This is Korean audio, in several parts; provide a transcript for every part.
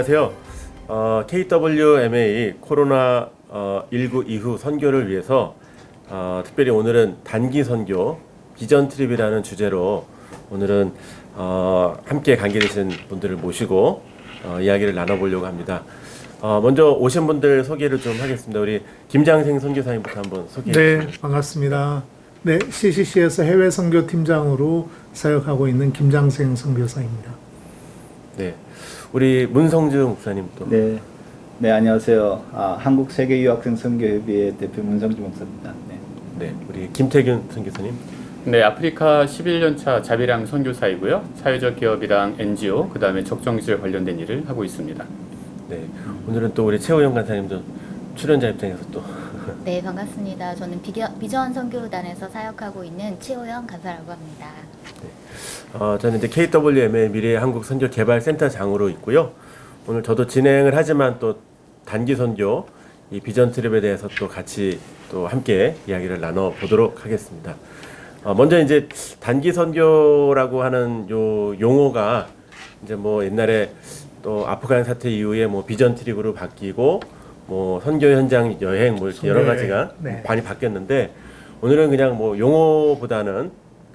안녕하세요. KWMA 코로나 19 이후 선교를 위해서 특별히 오늘은 단기 선교 비전 트립이라는 주제로 오늘은 함께 관계되신 분들을 모시고 이야기를 나눠보려고 합니다. 먼저 오신 분들 소개를 좀 하겠습니다. 우리 김장생 선교사님부터 한번 소개해 주세요. 네, 반갑습니다. 네, CCC에서 해외 선교 팀장으로 사역하고 있는 김장생 선교사입니다. 네, 우리 문성주 목사님 또. 네, 안녕하세요. 한국 세계 유학생 선교협의회 대표 문성주 목사입니다. 네, 우리 김태균 선교사님. 네, 아프리카 11년차 자비랑 선교사이고요. 사회적 기업이랑 NGO, 그 다음에 적정지에 관련된 일을 하고 있습니다. 네, 오늘은 또 우리 최호영 간사님도 출연자 입장에서 또. 네, 반갑습니다. 저는 비전 선교단에서 사역하고 있는 최호영 간사라고 합니다. 저는 이제 KWMA 미래 한국 선교 개발 센터장으로 있고요. 오늘 저도 진행을 하지만 또 단기 선교 이 비전 트립에 대해서 또 같이 또 함께 이야기를 나눠 보도록 하겠습니다. 먼저 이제 단기 선교라고 하는 요 용어가 이제 뭐 옛날에 또 아프간 사태 이후에 뭐 비전 트립으로 바뀌고 뭐 선교 현장 여행 뭐 이렇게 여러 가지가 많이 바뀌었는데 오늘은 그냥 뭐 용어보다는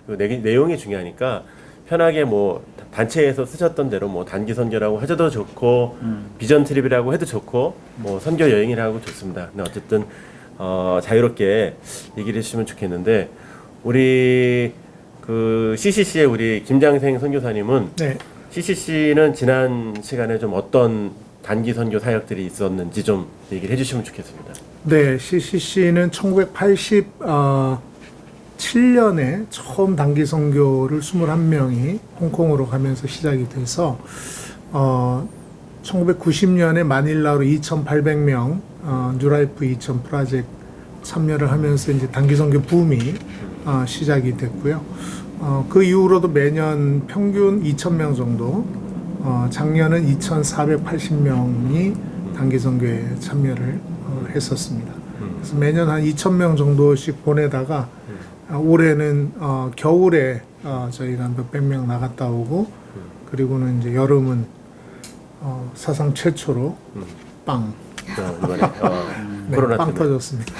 그 내용이 중요하니까 편하게 뭐 단체에서 쓰셨던 대로 뭐 단기 선교라고 하셔도 좋고 비전 트립이라고 해도 좋고 뭐 선교 여행이라고 좋습니다. 근데 어쨌든 자유롭게 얘기를 해주시면 좋겠는데 우리 그 CCC의 우리 김장생 선교사님은 네, CCC는 지난 시간에 좀 어떤 단기 선교 사역들이 있었는지 좀 얘기를 해주시면 좋겠습니다. 네, CCC는 1987년에 처음 단기 선교를 21명이 홍콩으로 가면서 시작이 돼서 1990년에 마닐라로 2,800명 뉴라이프 2000 프로젝트 참여를 하면서 이제 단기 선교 붐이 시작이 됐고요. 그 이후로도 매년 평균 2,000명 정도, 작년은 2,480명이 단기 선교에 참여를 했었습니다. 그래서 매년 한 2,000명 정도씩 보내다가 올해는 겨울에 저희가 몇백 명 나갔다 오고 그리고는 이제 여름은 사상 최초로 빵 이번에 네, 코로나 빵 때문에. 터졌습니다.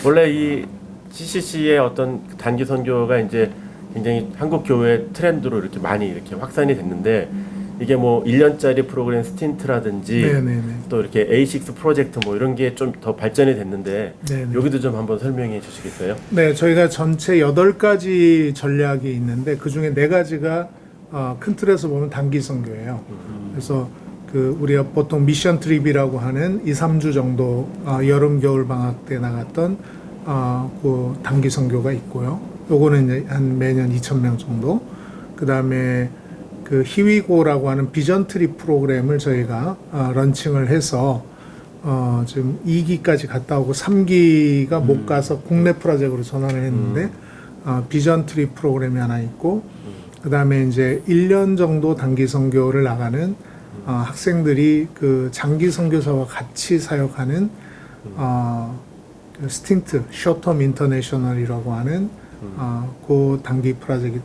원래 이 CCC의 어떤 단기 선교가 이제 굉장히 한국 교회 트렌드로 이렇게 많이 이렇게 확산이 됐는데 이게 뭐 1년짜리 프로그램 스틴트라든지 네네네. 또 이렇게 A6 프로젝트 뭐 이런 게 좀 더 발전이 됐는데 네네. 여기도 좀 한번 설명해 주시겠어요? 네, 저희가 전체 8가지 전략이 있는데 그 중에 4가지가 큰 틀에서 보면 단기 선교예요. 그래서 그 우리가 보통 미션 트립이라고 하는 2, 3주 정도 여름 겨울 방학 때 나갔던 그 단기 선교가 있고요. 요거는 이제 한 매년 2,000명 정도. 그다음에 그 히위고라고 하는 비전 트립 프로그램을 저희가 런칭을 해서 지금 2기까지 갔다 오고 3기가 못 가서 국내 프로젝트로 전환을 했는데 비전 트립 프로그램이 하나 있고 그다음에 이제 1년 정도 단기 선교를 나가는 학생들이 그 장기 선교사와 같이 사역하는 그 스틴트 숏텀 인터내셔널이라고 하는 그 단기 프로젝트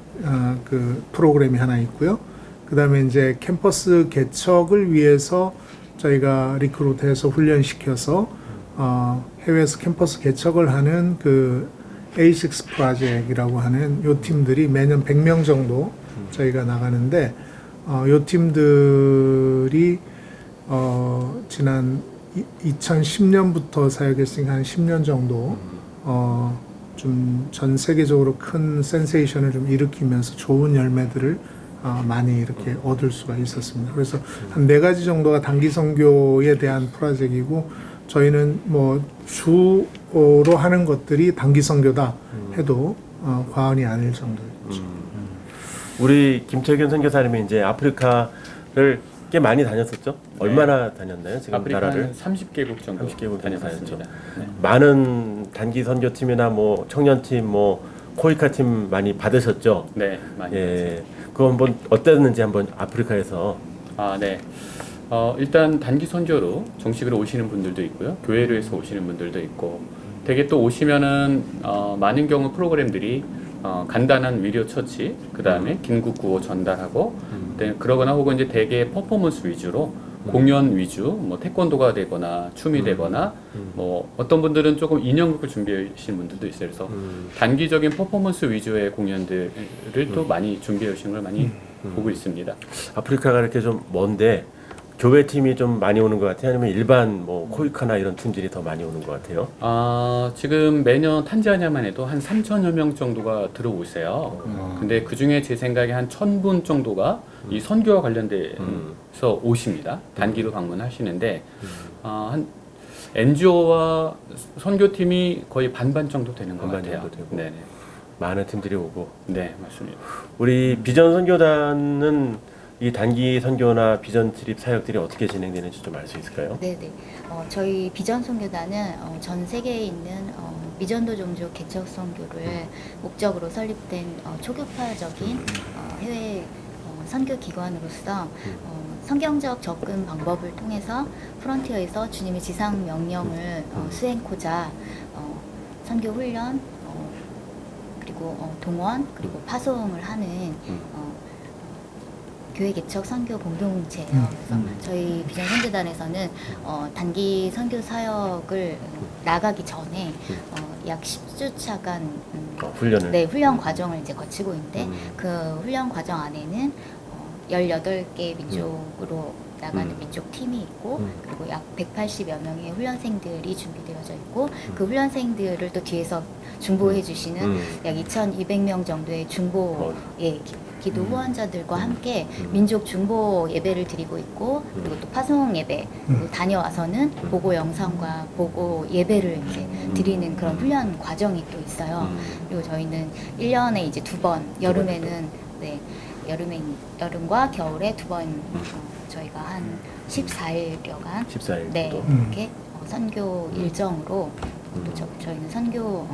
그 프로그램이 하나 있고요. 그다음에 이제 캠퍼스 개척을 위해서 저희가 리크루트해서 훈련시켜서 해외에서 캠퍼스 개척을 하는 그 A6 프로젝트라고 하는 요 팀들이 매년 100명 정도 저희가 나가는데 요 팀들이 지난 2010년부터 사역했으니까 한 10년 정도 좀 전 세계적으로 큰 센세이션을 좀 일으키면서 좋은 열매들을 많이 이렇게 얻을 수가 있었습니다. 그래서 한 4가지 정도가 단기 선교에 대한 프로젝트이고 저희는 뭐 주로 하는 것들이 단기 선교다 해도 과언이 아닐 정도였죠. 우리 김태균 선교사님이 이제 아프리카를 꽤 많이 다녔었죠? 얼마나 다녔나요? 지금 아프리카는 나라를 30개국 정도 30개국 다녔습니다. 네. 많은 단기 선교팀이나 뭐 청년팀 뭐 코이카팀 많이 받으셨죠? 네, 많이 예. 그거 한번 어땠는지 한번 아프리카에서. 네. 일단 단기 선교로 정식으로 오시는 분들도 있고요. 교회로 해서 오시는 분들도 있고 되게 또 오시면은 많은 경우 프로그램들이 간단한 위료 처치, 그 다음에 긴급 구호 전달하고, 네, 그러거나 혹은 이제 대개 퍼포먼스 위주로 공연 위주, 뭐 태권도가 되거나 춤이 되거나, 뭐 어떤 분들은 조금 인형극을 준비하신 분들도 있어요. 그래서 단기적인 퍼포먼스 위주의 공연들을 또 많이 준비해 오신 걸 많이 보고 있습니다. 아프리카가 이렇게 좀 먼데 교회 팀이 좀 많이 오는 것 같아요? 아니면 일반 뭐 코이카나 이런 팀들이 더 많이 오는 것 같아요? 지금 매년 탄자니아만 해도 한 3천여 명 정도가 들어오세요. 근데 그 중에 제 생각에 한 1,000분 정도가 이 선교와 관련돼서 오십니다. 단기로 방문하시는데, 한 NGO와 선교팀이 거의 반반 정도 되는 것 반반 같아요. 정도 되고. 네네. 많은 팀들이 오고. 네, 맞습니다. 우리 비전 선교단은 이 단기 선교나 비전 트립 사역들이 어떻게 진행되는지 좀 알 수 있을까요? 네네. 저희 비전 선교단은 전 세계에 있는 미전도 종족 개척 선교를 목적으로 설립된 초교파적인 해외 선교 기관으로서 성경적 접근 방법을 통해서 프론티어에서 주님의 지상 명령을 수행코자 선교 훈련 그리고 동원 그리고 파송을 하는 교회 개척 선교 공동체예요. 그래서 저희 비전 선교단에서는 단기 선교 사역을 나가기 전에 약 10주차간 훈련을. 네, 훈련 과정을 이제 거치고 있는데 그 훈련 과정 안에는 18개 민족으로 나가는 민족 팀이 있고 그리고 약 180여 명의 훈련생들이 준비되어져 있고 그 훈련생들을 또 뒤에서 중보해 주시는 약 2,200명 정도의 중보 기도 후원자들과 함께 민족 중보 예배를 드리고 있고 그리고 또 파송 예배 그리고 다녀와서는 보고 영상과 보고 예배를 이제 드리는 그런 훈련 과정이 또 있어요. 그리고 저희는 1년에 이제 2번 여름에는 네, 여름과 겨울에 2번 저희가 한 14일여간 14일 네, 정도. 이렇게 선교 일정으로 또 저희는 선교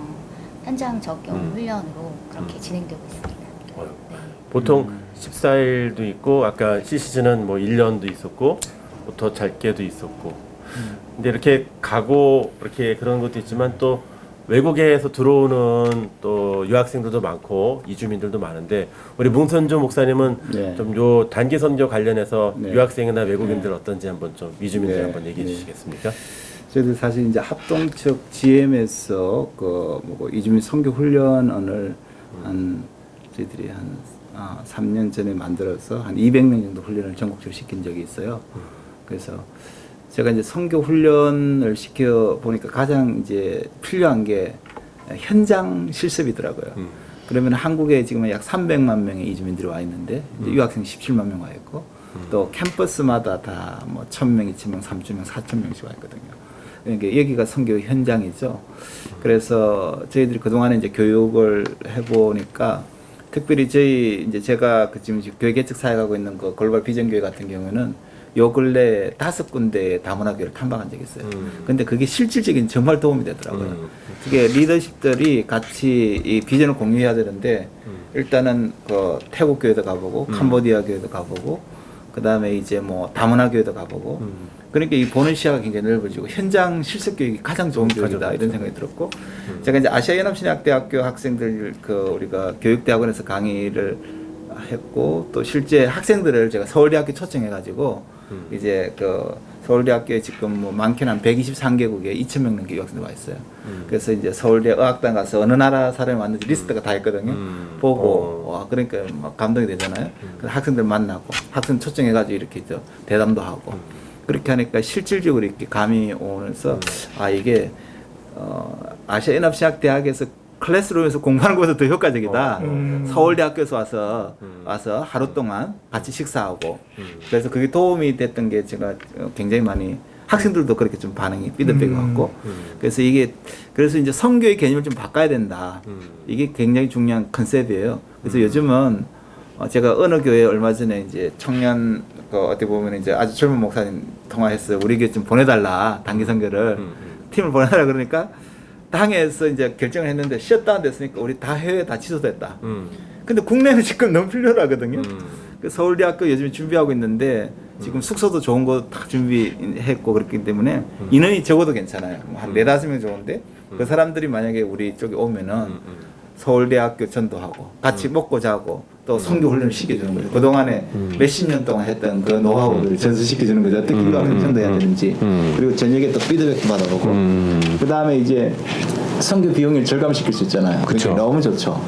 현장 적용 훈련으로 그렇게 진행되고 있습니다. 어휴. 네. 보통 14일도 있고 아까 시시즌은 뭐 1년도 있었고 뭐 더 짧게도 있었고 근데 이렇게 가고 이렇게 그런 것도 있지만 또 외국에서 들어오는 또 유학생들도 많고 이주민들도 많은데 우리 뭉선조 목사님은 네. 좀 요 단기 선교 관련해서 네. 유학생이나 외국인들 어떤지 한번 좀 이주민들 네. 한번 얘기해 네. 주시겠습니까? 저희들 사실 이제 합동측 GM에서 이주민 선교 훈련원을 한 저희들이 한 3년 전에 만들어서 한 200명 정도 훈련을 전국적으로 시킨 적이 있어요. 그래서 제가 이제 선교 훈련을 시켜 보니까 가장 이제 필요한 게 현장 실습이더라고요. 그러면 한국에 지금 약 300만 명의 이주민들이 와 있는데 이제 유학생 17만 명 와 있고 또 캠퍼스마다 다 뭐 1,000명, 2,000명, 3,000명, 4,000명씩 와 있거든요. 그러니까 여기가 선교 현장이죠. 그래서 저희들이 그동안에 이제 교육을 해보니까 특별히 제가 지금 교회 개척 사역하고 있는 그 글로벌 비전교회 같은 경우는 요 근래 5군데 다문화교회를 탐방한 적이 있어요. 근데 그게 실질적인 정말 도움이 되더라고요. 그게 리더십들이 같이 이 비전을 공유해야 되는데 일단은 그 태국 교회도 가보고 캄보디아 교회도 가보고 그 다음에 이제 뭐 다문화 교회도 가보고 그러니까 이 보는 시야가 굉장히 넓어지고 현장 실습 교육이 가장 좋은 교육이다 이런 생각이 들었고 제가 이제 아시아연합신학대학교 학생들 우리가 교육대학원에서 강의를 했고 또 실제 학생들을 제가 서울대학교 초청해가지고 이제 서울대학교에 지금 뭐 많게는 한 123개국에 2,000명 넘게 유학생들 와 있어요. 그래서 이제 서울대 의학당 가서 어느 나라 사람이 왔는지 리스트가 다 있거든요. 보고 와 그러니까 막 감동이 되잖아요. 그래서 학생들 만나고 학생 초청해가지고 이렇게 대담도 하고 그렇게 하니까 실질적으로 이렇게 감이 오면서 이게 아시아연합신학대학에서 클래스룸에서 공부하는 것보다 더 효과적이다. 서울대학교에서 와서 하루 동안 같이 식사하고 그래서 그게 도움이 됐던 게 제가 굉장히 많이 학생들도 그렇게 좀 반응이 피드백이 왔고 그래서 이제 선교의 개념을 좀 바꿔야 된다. 이게 굉장히 중요한 컨셉이에요. 그래서 요즘은 제가 어느 교회 얼마 전에 이제 청년 어떻게 보면 이제 아주 젊은 목사님 통화했어요. 우리 교회 좀 보내달라 단기 선교를 팀을 보내달라 그러니까. 당에서 이제 결정을 했는데 셧다운 됐으니까 우리 다 해외 다 취소됐다. 근데 국내는 지금 너무 필요하거든요. 그 서울대학교 요즘 준비하고 있는데 지금 숙소도 좋은 거 다 준비했고 그렇기 때문에 인원이 적어도 괜찮아요. 한 4-5명 좋은데 그 사람들이 만약에 우리 쪽에 오면은 서울대학교 전도하고 같이 먹고 자고 또 선교 훈련을 시켜주는 거죠. 그동안에 몇십 년 동안 했던 그 노하우를 전수시켜주는 거죠. 어떻게 유학생 전도해야 되는지. 그리고 저녁에 또 피드백도 받아보고 그 다음에 이제 선교 비용을 절감시킬 수 있잖아요. 그쵸. 그게 너무 좋죠.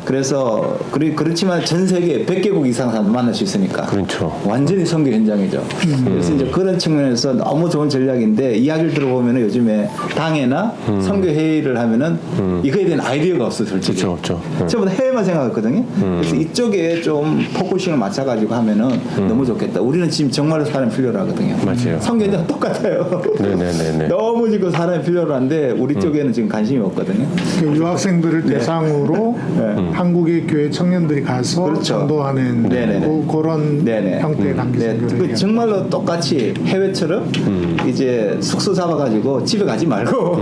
그래서 그렇지만 전 세계 100개국 이상 사람 만날 수 있으니까 그렇죠. 완전히 선교 현장이죠. 그래서 이제 그런 측면에서 너무 좋은 전략인데 이야기를 들어보면 요즘에 당회나 선교 회의를 하면은 이거에 대한 아이디어가 없어 솔직히. 그렇죠, 없죠. 저보다 해외만 생각했거든요. 그래서 이쪽에 좀 포커싱을 맞춰가지고 하면은 너무 좋겠다. 우리는 지금 정말로 사람이 필요로 하거든요. 맞아요. 선교 현장 똑같아요. 네네네네. 너무 지금 사람이 필요로 한데 우리 쪽에는 지금 관심이 없거든요. 그 유학생들을 대상으로 한국의 교회 청년들이 가서 그렇죠. 전도하는 네네네. 그런 네네. 형태의 단기 네, 선교를 그 얘기하는 정말로 똑같이 해외처럼 이제 숙소 잡아가지고 집에 가지 말고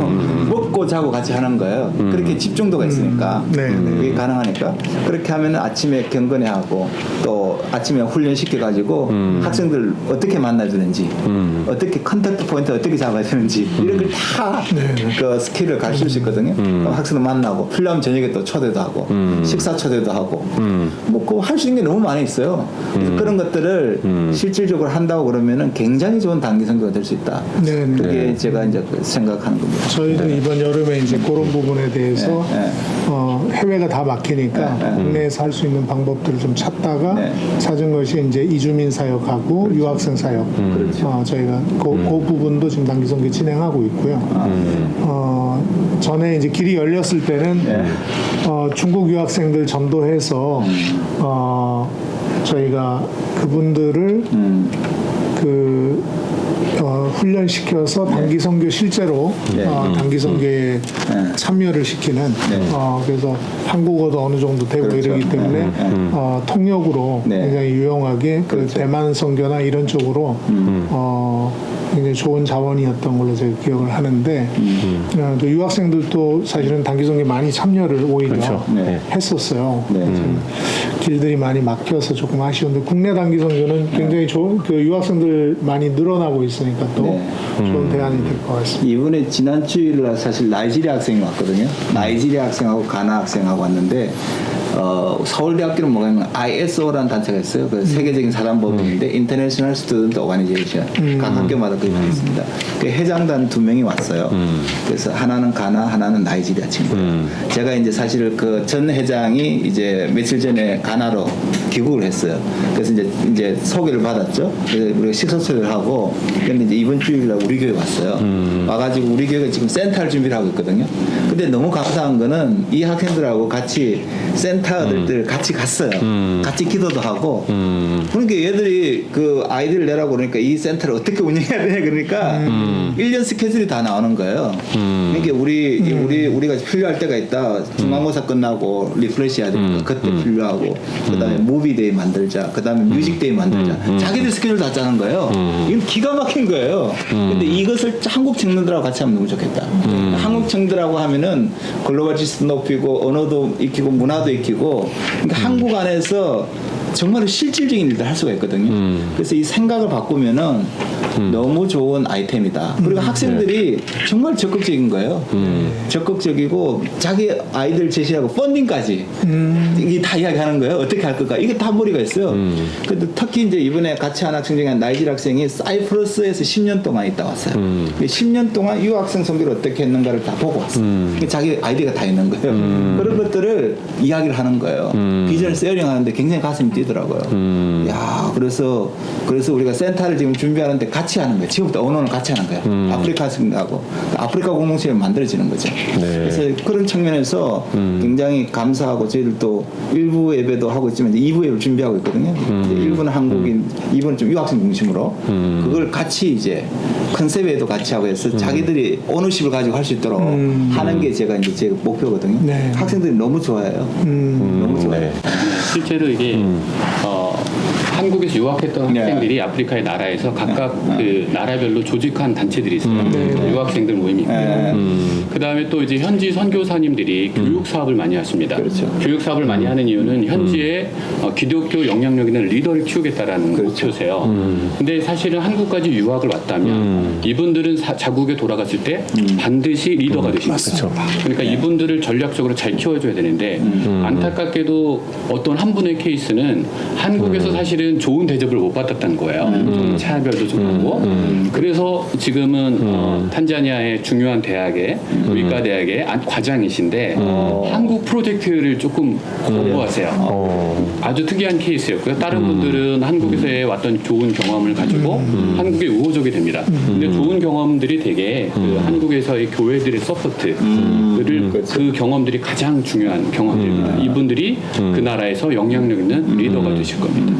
먹고 자고 같이 하는 거예요. 그렇게 집중도가 있으니까 네, 네. 그게 가능하니까 그렇게 하면 아침에 경건회하고 또 아침에 훈련 시켜가지고 학생들 어떻게 만나주는지 어떻게 컨택트 포인트 어떻게 잡아야 되는지 이런 걸 다 그 스킬을 가르칠 수 있거든요. 그럼 학생들 만나고 필요하면 저녁에 또 초대도 하고 식사 초대도 하고 뭐 그거 할 수 있는 게 너무 많이 있어요. 그래서 그런 것들을 실질적으로 한다고 그러면은 굉장히 좋은 단기 선교가 될 수 있다. 네, 네. 그게 제가 이제 생각하는 겁니다. 저희도 이번 여름에 이제 그런 부분에 대해서 네. 해외가 다 막히니까 네. 국내에서 할 수 있는 방법들을 좀 찾다가 네. 찾은 것이 이제 이주민 사역하고 유학생 사역. 저희가 그 부분도 지금 단기 선교 진행하고 있고요. 전에 이제 길이 열렸을 때는 중국 유학생들 전도해서 저희가 그분들을 훈련시켜서 단기 선교 실제로 단기 선교에 참여를 시키는 그래서 한국어도 어느 정도 되고 그렇죠. 이러기 때문에 통역으로 네. 굉장히 유용하게 그 그렇죠. 대만 선교나 이런 쪽으로 굉장히 좋은 자원이었던 걸로 제가 기억을 하는데 또 유학생들도 사실은 단기 선교에 많이 참여를 오히려 그렇죠. 네. 했었어요. 네. 길들이 많이 막혀서 조금 아쉬운데 국내 단기 선교는 굉장히 좋은 그 유학생들 많이 늘어나고 있으니까 또 네. 좋은 대안이 될 것 같습니다. 이번에 지난 주일날 사실 나이지리아 학생이 왔거든요. 나이지리아 학생하고 가나 학생하고 왔는데 서울대학교는 뭐냐면 ISO라는 단체가 있어요. 그 세계적인 사단법인인데 International Student Organization. 각 학교마다 그게 다 있습니다. 그 회장단 2명이 왔어요. 그래서 하나는 가나, 하나는 나이지리아 친구예요. 제가 이제 사실 그 전 회장이 이제 며칠 전에 가나로 귀국을 했어요. 그래서 이제 소개를 받았죠. 그래서 우리가 식사 초대를 하고, 근데 이제 이번 주일날 우리 교회 왔어요. 와가지고 우리 교회가 지금 센터를 준비를 하고 있거든요. 근데 너무 감사한 거는 이 학생들하고 같이 센터들 같이 갔어요. 같이 기도도 하고. 그러니까 얘들이 그 아이디를 내라고 그러니까 이 센터를 어떻게 운영해야 되냐 그러니까 1년 스케줄이 다 나오는 거예요. 그러니까 우리가 필요할 때가 있다. 중간고사 끝나고 리프레시 해야 되니까 그때 필요하고 그다음에 무비데이 만들자. 그다음에 뮤직데이 만들자. 자기들 스케줄 다 짜는 거예요. 이건 기가 막힌 거예요. 근데 이것을 한국 청년들하고 같이 하면 너무 좋겠다. 한국 청년들하고 하면은 글로벌 지수 높이고 언어도 익히고 문화도 익히고 그러니까 한국 안에서 정말 실질적인 일을 할 수가 있거든요. 그래서 이 생각을 바꾸면은 너무 좋은 아이템이다. 그리고 학생들이 정말 적극적인 거예요. 적극적이고 자기 아이들 제시하고 펀딩까지 이게 다 이야기하는 거예요. 어떻게 할 걸까? 이게 다 머리가 있어요. 근데 특히 이제 이번에 같이 한 학생 중에 한 나이지리아 학생이 사이프러스에서 10년 동안 있다 왔어요. 10년 동안 유학생 선교를 어떻게 했는가를 다 보고 왔어요. 자기 아이디어가 다 있는 거예요. 그런 것들을 이야기를 하는 거예요. 비전을 세어링 하는데 굉장히 가슴이 뛰더라고요. 야, 그래서 우리가 센터를 지금 준비하는데 같이 하는 거예요. 지금부터 언어는 같이 하는 거예요. 아프리카 학생하고 아프리카 공동체가 만들어지는 거죠. 그래서 그런 측면에서 굉장히 감사하고 저희들도 일부 예배도 하고 있지만 이제 2부 예배를 준비하고 있거든요. 이제 1부는 한국인, 2부는 좀 유학생 중심으로 그걸 같이 이제 컨셉에도 같이 하고 해서 자기들이 오너십을 가지고 할 수 있도록 하는 게 제가 이제 제 목표거든요. 네. 학생들이 너무 좋아해요. 너무 좋아해요. 실제로 이게 한국에서 유학했던 네. 학생들이 아프리카의 나라에서 각각 그 나라별로 조직한 단체들이 있어요. 유학생들 모임이 있고요. 네. 그 다음에 또 이제 현지 선교사님들이 교육 사업을 많이 하십니다. 그렇죠. 교육 사업을 많이 하는 이유는 현지에 기독교 영향력 있는 리더를 키우겠다라는 목표세요. 근데 사실은 한국까지 유학을 왔다면 이분들은 자국에 돌아갔을 때 반드시 리더가 되십니다. 그러니까 이분들을 전략적으로 잘 키워줘야 되는데 안타깝게도 어떤 한 분의 케이스는 한국에서 사실은 좋은 대접을 못 받았다는 거예요. 좀 차별도 좀 하고. 그래서 지금은 탄자니아의 중요한 대학의 의과대학의 과장이신데 한국 프로젝트를 조금 거부하세요. 아주 특이한 케이스였고요. 다른 분들은 한국에서 왔던 좋은 경험을 가지고 한국에 우호적이 됩니다. 근데 좋은 경험들이 되게 그 한국에서의 교회들의 서포트를 그 경험들이 가장 중요한 경험들입니다. 이분들이 그 나라에서 영향력 있는 리더가 되실 겁니다.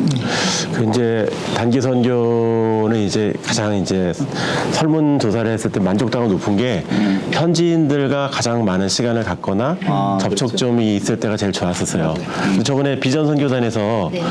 그 이제 단기 선교는 이제 가장 이제 설문 조사를 했을 때 만족도가 높은 게 현지인들과 가장 많은 시간을 갖거나 접촉점이 있을 때가 제일 좋았었어요. 근데 저번에 비전 선교단에서 네.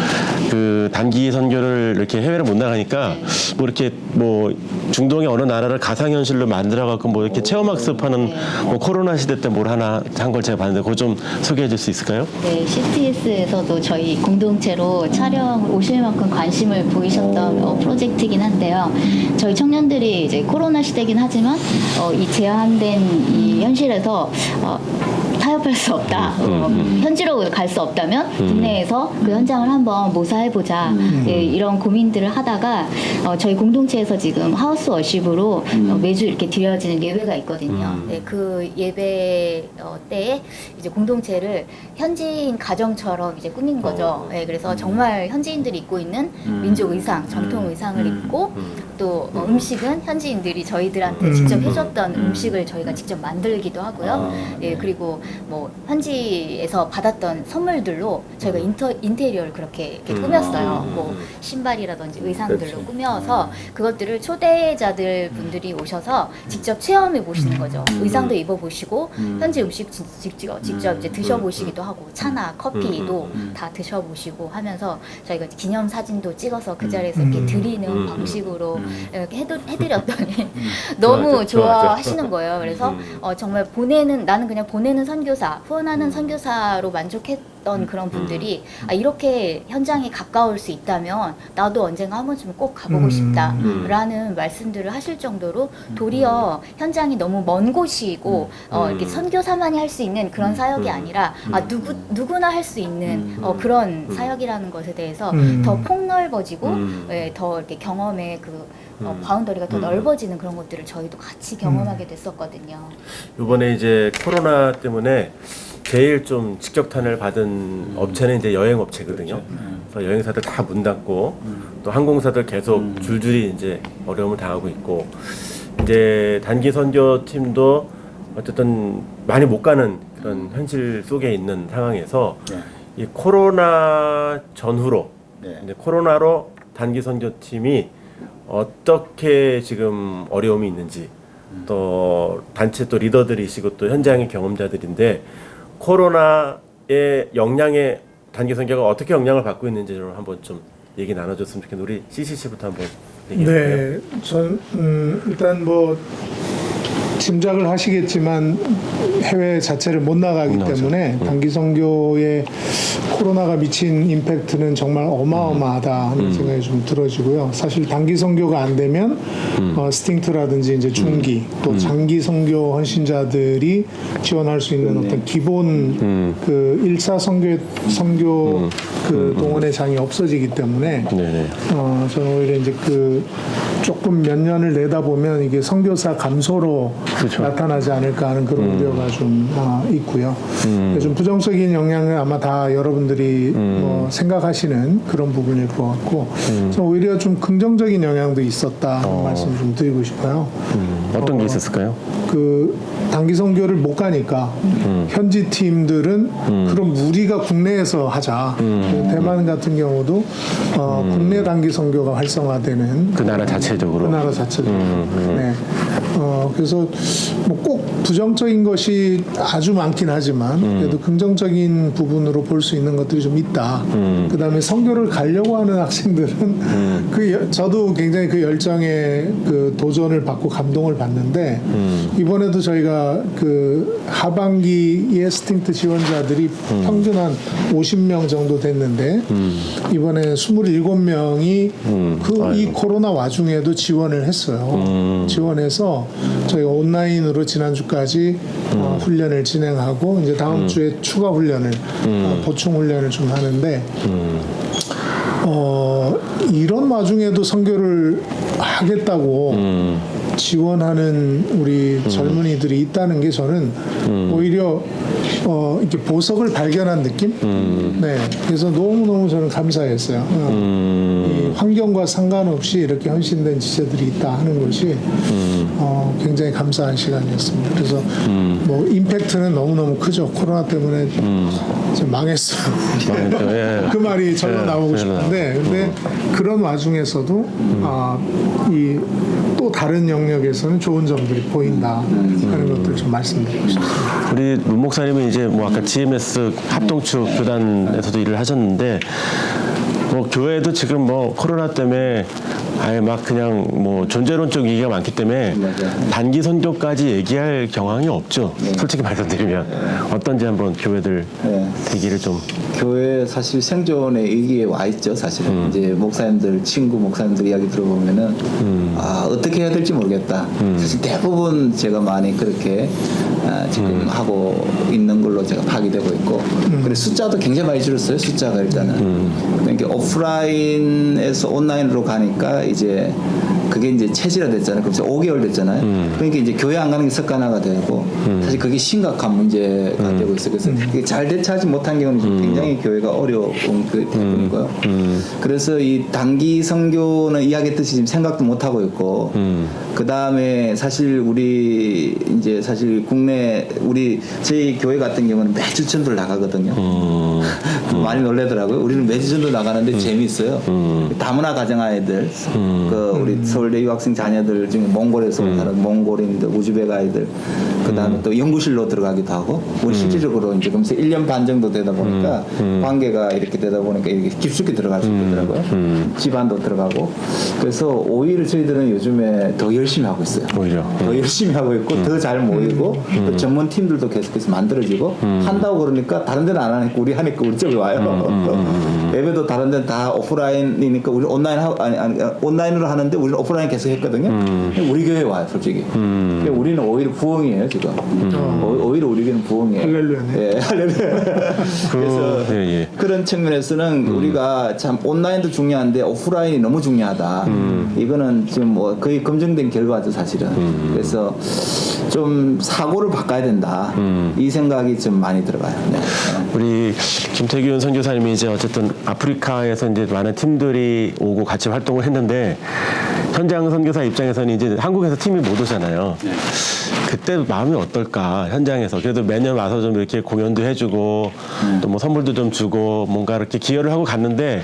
그 단기 선교를 이렇게 해외를 못 나가니까 뭐 이렇게 뭐 중동의 어느 나라를 가상현실로 만들어갖고 뭐 이렇게 체험학습하는 뭐 코로나 시대 때 뭘 하나 한 걸 제가 봤는데 그거 좀 소개해 줄 수 있을까요? 네, CTS에서도 저희 공동체로 촬영 오실 만큼 관심을 보이셨던 프로젝트이긴 한데요. 저희 청년들이 이제 코로나 시대긴 하지만 이 제한된 이 현실에서 타협할 수 없다. 현지로 갈 수 없다면 국내에서 그 현장을 한번 모사해보자. 예, 이런 고민들을 하다가 저희 공동체에서 지금 하우스 워십으로 매주 이렇게 드려지는 예배가 있거든요. 네, 그 예배 때에 이제 공동체를 현지인 가정처럼 이제 꾸민 거죠. 네, 그래서 정말 현지인들이 입고 있는 민족 의상, 전통 의상을 입고 또 음식은 현지인들이 저희들한테 직접 해줬던 음식을 저희가 직접 만들기도 하고요. 예, 그리고 뭐 현지에서 받았던 선물들로 저희가 인테리어를 그렇게 이렇게 꾸몄어요. 뭐 신발이라든지 의상들로 꾸며서 그것들을 초대자들 분들이 오셔서 직접 체험해 보시는 거죠. 의상도 입어 보시고 현지 음식 직접 이제 드셔보시기도 하고 차나 커피도 다 드셔보시고 하면서 저희가 기념 사진도 찍어서 그 자리에서 이렇게 드리는 방식으로 이렇게 해드렸더니 너무 좋아하시는 거예요. 그래서 정말 나는 그냥 보내는 선교사, 후원하는 선교사로 만족했던 그런 분들이 이렇게 현장에 가까울 수 있다면 나도 언젠가 한 번쯤 꼭 가보고 싶다라는 말씀들을 하실 정도로 도리어 현장이 너무 먼 곳이고 이렇게 선교사만이 할 수 있는 그런 사역이 아니라 누구나 할 수 있는 그런 사역이라는 것에 대해서 더 폭넓어지고 더 이렇게 경험의 그 바운더리가 더 넓어지는 그런 것들을 저희도 같이 경험하게 됐었거든요. 이번에 이제 코로나 때문에 제일 좀 직격탄을 받은 업체는 이제 여행업체거든요. 그래서 여행사들 다 문 닫고 또 항공사들 계속 줄줄이 이제 어려움을 당하고 있고 이제 단기 선교 팀도 어쨌든 많이 못 가는 그런 현실 속에 있는 상황에서 이 코로나 전후로 이제 코로나로 단기 선교 팀이 어떻게 지금 어려움이 있는지 또 단체 또 리더들이시고 또 현장의 경험자들인데 코로나의 영향에 단기 선교가 어떻게 영향을 받고 있는지 좀 한번 좀 얘기 나눠줬으면 좋겠는데 우리 CCC부터 한번 얘기해 볼까요? 네, 전 일단 뭐 짐작을 하시겠지만 해외 자체를 못 나가기 때문에 단기 선교에 코로나가 미친 임팩트는 정말 어마어마하다 하는 생각이 좀 들어지고요. 사실 단기 선교가 안 되면 스팅트라든지 이제 중기 또 장기 선교 헌신자들이 지원할 수 있는 어떤 기본 그 1차 선교 그 동원의 장이 없어지기 때문에 저는 오히려 이제 그 조금 몇 년을 내다보면 이게 선교사 감소로 나타나지 않을까 하는 그런 우려가 좀 있고요. 좀 부정적인 영향을 아마 다 여러분들이 생각하시는 그런 부분일 것 같고 오히려 좀 긍정적인 영향도 있었다 하는 말씀 좀 드리고 싶어요. 어떤 게 있었을까요? 그 단기 선교를 못 가니까 현지 팀들은 그럼 우리가 국내에서 하자. 대만 같은 경우도 국내 단기 선교가 활성화되는 그 나라 자체적으로. 네. 그래서 뭐 꼭 부정적인 것이 아주 많긴 하지만 그래도 긍정적인 부분으로 볼 수 있는 것들이 좀 있다. 그다음에 선교를 가려고 하는 학생들은 저도 굉장히 그 열정에 그 도전을 받고 감동을 받는데 이번에도 저희가 그 하반기에 스팅트 지원자들이 평균 한 50명 정도 됐는데 이번에 27명이 이 코로나 와중에도 지원을 했어요. 지원해서 저희가 온라인으로 지난주까지 훈련을 진행하고 이제 다음 주에 추가 훈련을 보충 훈련을 좀 하는데 이런 와중에도 선교를 하겠다고 지원하는 우리 젊은이들이 있다는 게 저는 오히려 이렇게 보석을 발견한 느낌? 네. 그래서 너무너무 저는 감사했어요. 이 환경과 상관없이 이렇게 헌신된 지체들이 있다 하는 것이 굉장히 감사한 시간이었습니다. 그래서 뭐 임팩트는 너무너무 크죠. 코로나 때문에 좀 망했어요. 예. 그 말이 절로 나오고 싶은데 근데 그런 와중에서도 이 또 다른 영역에서는 좋은 점들이 보인다 하는 것들을 좀 말씀드리고 싶습니다. 우리 문 목사님은 이제 뭐 아까 GMS 합동축 교단에서도 일을 하셨는데 뭐 교회도 지금 뭐 코로나 때문에 아예 막 그냥 뭐 존재론적 얘기가 많기 때문에 단기 선교까지 얘기할 경황이 없죠. 솔직히 말씀드리면 어떤지 한번 교회들 대기를 좀. 교회 사실 생존의 위기에 와 있죠. 사실은 이제 목사님들 친구 목사님들 이야기 들어보면은 어떻게 해야 될지 모르겠다. 사실 대부분 제가 많이 그렇게 지금 하고 있는 걸로 제가 파악되고 있고 그래 숫자도 굉장히 많이 줄었어요. 숫자가 일단은 그러니까 오프라인에서 온라인으로 가니까 이제 그게 이제 체질화됐잖아요. 그래서 5개월 됐잖아요. 그러니까 이제 교회 안 가는 게 습관화가 되고 사실 그게 심각한 문제가 되고 있어요. 그래서 이게 잘 대처하지 못한 경우는 굉장히 교회가 어려운 그 대부분이고요. 그래서 이 단기 선교는 이야기했듯이 지금 생각도 못 하고 있고 그 다음에 사실 우리 이제 사실 국내 저희 교회 같은 경우는 매주 전도를 나가거든요. 많이 놀래더라고요. 우리는 매주 전도 나가는데 재미있어요. 다문화 가정 아이들, 우리 서울대 유학생 자녀들 중에 몽골에서 온 사람, 몽골인들, 우즈벡 아이들, 그 다음에 또 연구실로 들어가기도 하고, 우리 실질적으로 이제 그러면서 1년 반 정도 되다 보니까 관계가 이렇게 되다 보니까 이렇게 깊숙이 들어갈 수 있더라고요. 집안도 들어가고. 그래서 오히려 저희들은 요즘에 더 열심히 하고 있어요. 오히려. 더 열심히 하고 있고, 더 잘 모이고, 또 전문 팀들도 계속해서 만들어지고, 한다고 그러니까 다른 데는 안 하니까 우리 하니까 우리 쪽에 와요. 예배도 다른 데는 다 오프라인이니까 우리 온라인으로 하는데 우리는 오프라인 계속 했거든요. 우리 교회에 와요, 솔직히. 그러니까 우리는 오히려 부흥이에요, 지금. 오히려 우리 교회는 부흥이에요. 할렐루야네. 예, 할렐루야. 그래서 그런 측면에서는 우리가 참 온라인도 중요한데 오프라인이 너무 중요하다. 이거는 지금 뭐 거의 검증된 결과죠, 사실은. 그래서 좀 사고를 바꿔야 된다. 이 생각이 좀 많이 들어가요. 네. 우리 김태균 선교사님이 이제 어쨌든 아프리카에서 이제 많은 팀들이 오고 같이 활동을 했는데 현장 선교사 입장에서는 이제 한국에서 팀이 못 오잖아요. 그때 마음이 어떨까 현장에서 그래도 매년 와서 좀 이렇게 공연도 해주고 또 뭐 선물도 좀 주고 뭔가 이렇게 기여를 하고 갔는데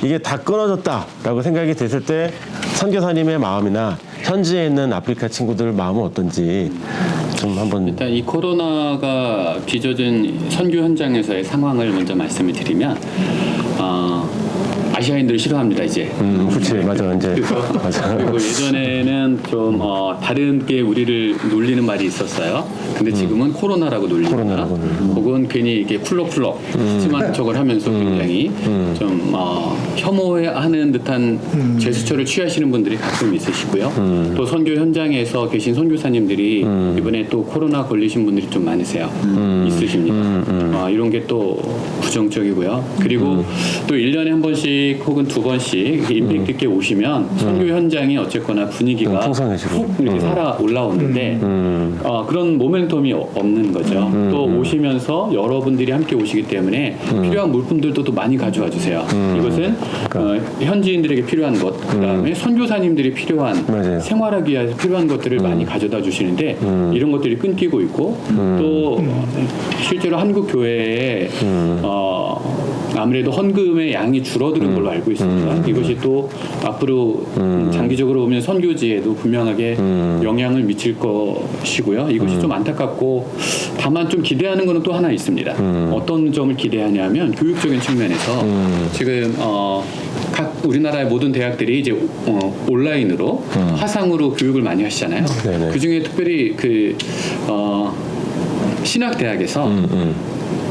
이게 다 끊어졌다라고 생각이 됐을 때 선교사님의 마음이나 현지에 있는 아프리카 친구들 마음은 어떤지 좀 한번. 일단 이 코로나가 빚어진 선교 현장에서의 상황을 먼저 말씀을 드리면 아시아인들을 싫어합니다 이제. 그렇지 맞아 이제. 맞아. 그리고 예전에는 좀 다른 게 우리를 놀리는 말이 있었어요. 근데 지금은 코로나라고 놀립니다. 혹은 괜히 이게 쿨럭쿨럭 심한 척을 하면서 굉장히 좀 혐오하는 듯한 제스처를 취하시는 분들이 가끔 있으시고요. 또 선교 현장에서 계신 선교사님들이 이번에 또 코로나 걸리신 분들이 좀 많으세요. 있으십니다. 이런 게 또 부정적이고요. 그리고 또 1년에 한 번씩 혹은 2번씩 임팩트 있게 오시면 선교 현장이 어쨌거나 분위기가 훅 이렇게 살아 올라오는데 그런 모멘텀이 없는 거죠. 또 오시면서 여러분들이 함께 오시기 때문에 필요한 물품들도 또 많이 가져와 주세요. 이것은 현지인들에게 필요한 것, 그다음에 선교사님들이 필요한 맞아요. 생활하기 위해서 필요한 것들을 많이 가져다 주시는데 이런 것들이 끊기고 있고 또 실제로 한국 교회에 아무래도 헌금의 양이 줄어드는 걸로 알고 있습니다. 이것이 또 앞으로 장기적으로 보면 선교지에도 분명하게 영향을 미칠 것이고요. 이것이 좀 안타깝고 다만 좀 기대하는 것은 또 하나 있습니다. 어떤 점을 기대하냐면 교육적인 측면에서 지금 각 우리나라의 모든 대학들이 이제 온라인으로 화상으로 교육을 많이 하시잖아요. 네네. 그 중에 특별히 신학대학에서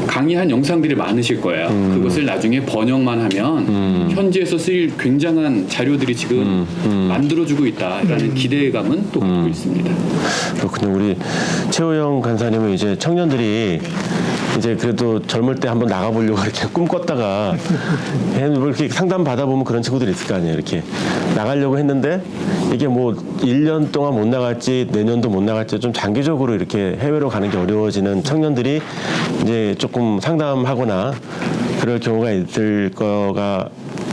강의한 영상들이 많으실 거예요. 그것을 나중에 번역만 하면 현지에서 쓰일 굉장한 자료들이 지금 만들어주고 있다라는 기대감은 또 갖고 있습니다. 그렇군요. 우리 최호영 간사님은 이제 청년들이 이제 그래도 젊을 때 한번 나가보려고 이렇게 꿈꿨다가 이렇게 상담 받아보면 그런 친구들이 있을 거 아니에요. 이렇게 나가려고 했는데 이게 뭐 1년 동안 못 나갈지 내년도 못 나갈지 좀 장기적으로 이렇게 해외로 가는 게 어려워지는 청년들이 이제 조금 상담하거나 그럴 경우가 있을 거가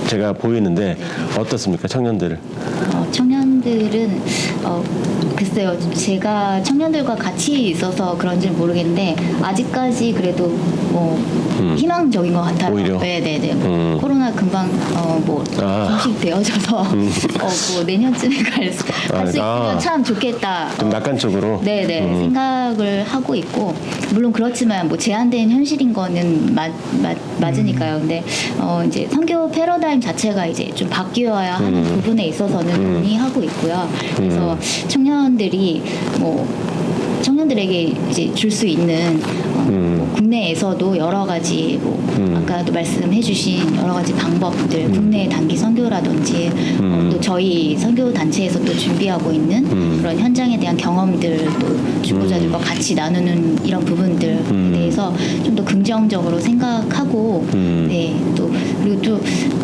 제가 보이는데 어떻습니까, 청년들? 청년들은 글쎄요, 제가 청년들과 같이 있어서 그런지 모르겠는데 아직까지 그래도 뭐 희망적인 것 같아요. 오히려? 네네네. 코로나 금방 종식되어져서 뭐 내년쯤에 갈 수 있으면 참 좋겠다. 좀 낙관적으로. 네네 생각을 하고 있고 물론 그렇지만 뭐 제한된 현실인 거는 맞으니까요. 근데 이제 선교 패러다임 자체가 이제 좀 바뀌어야 하는 부분에 있어서는 논의하고 있고요. 그래서 청년들이 뭐 청년들에게 이제 줄 수 있는 뭐 국내에서도 여러 가지 뭐 아까도 말씀해주신 여러 가지 방법들 국내 단기 선교라든지 또 저희 선교 단체에서 또 준비하고 있는 그런 현장에 대한 경험들도 주보자들과 같이 나누는 이런 부분들에 대해서 좀 더 긍정적으로 생각하고 네 또 그리고 또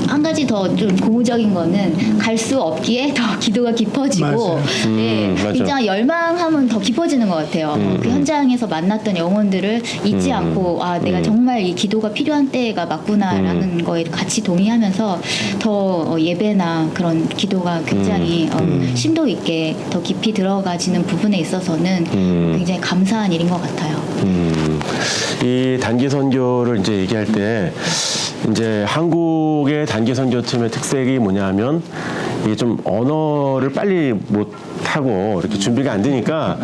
한 가지 더 좀 고무적인 거는 갈 수 없기에 더 기도가 깊어지고 맞아요. 네 맞아. 굉장히 열망하면 더 깊어지는 것 같아요. 그 현장에서 만났던 영혼들을 잊지 않고 아 내가 정말 이 기도가 필요한 때가 맞구나라는 거에 같이 동의하면서 더 예배나 그런 기도가 굉장히 심도 있게 더 깊이 들어가지는 부분에 있어서는 굉장히 감사한 일인 것 같아요. 이 단기 선교를 이제 얘기할 때 이제 한국의 단기 선교팀의 특색이 뭐냐면 이게 좀 언어를 빨리 못 하고 이렇게 준비가 안 되니까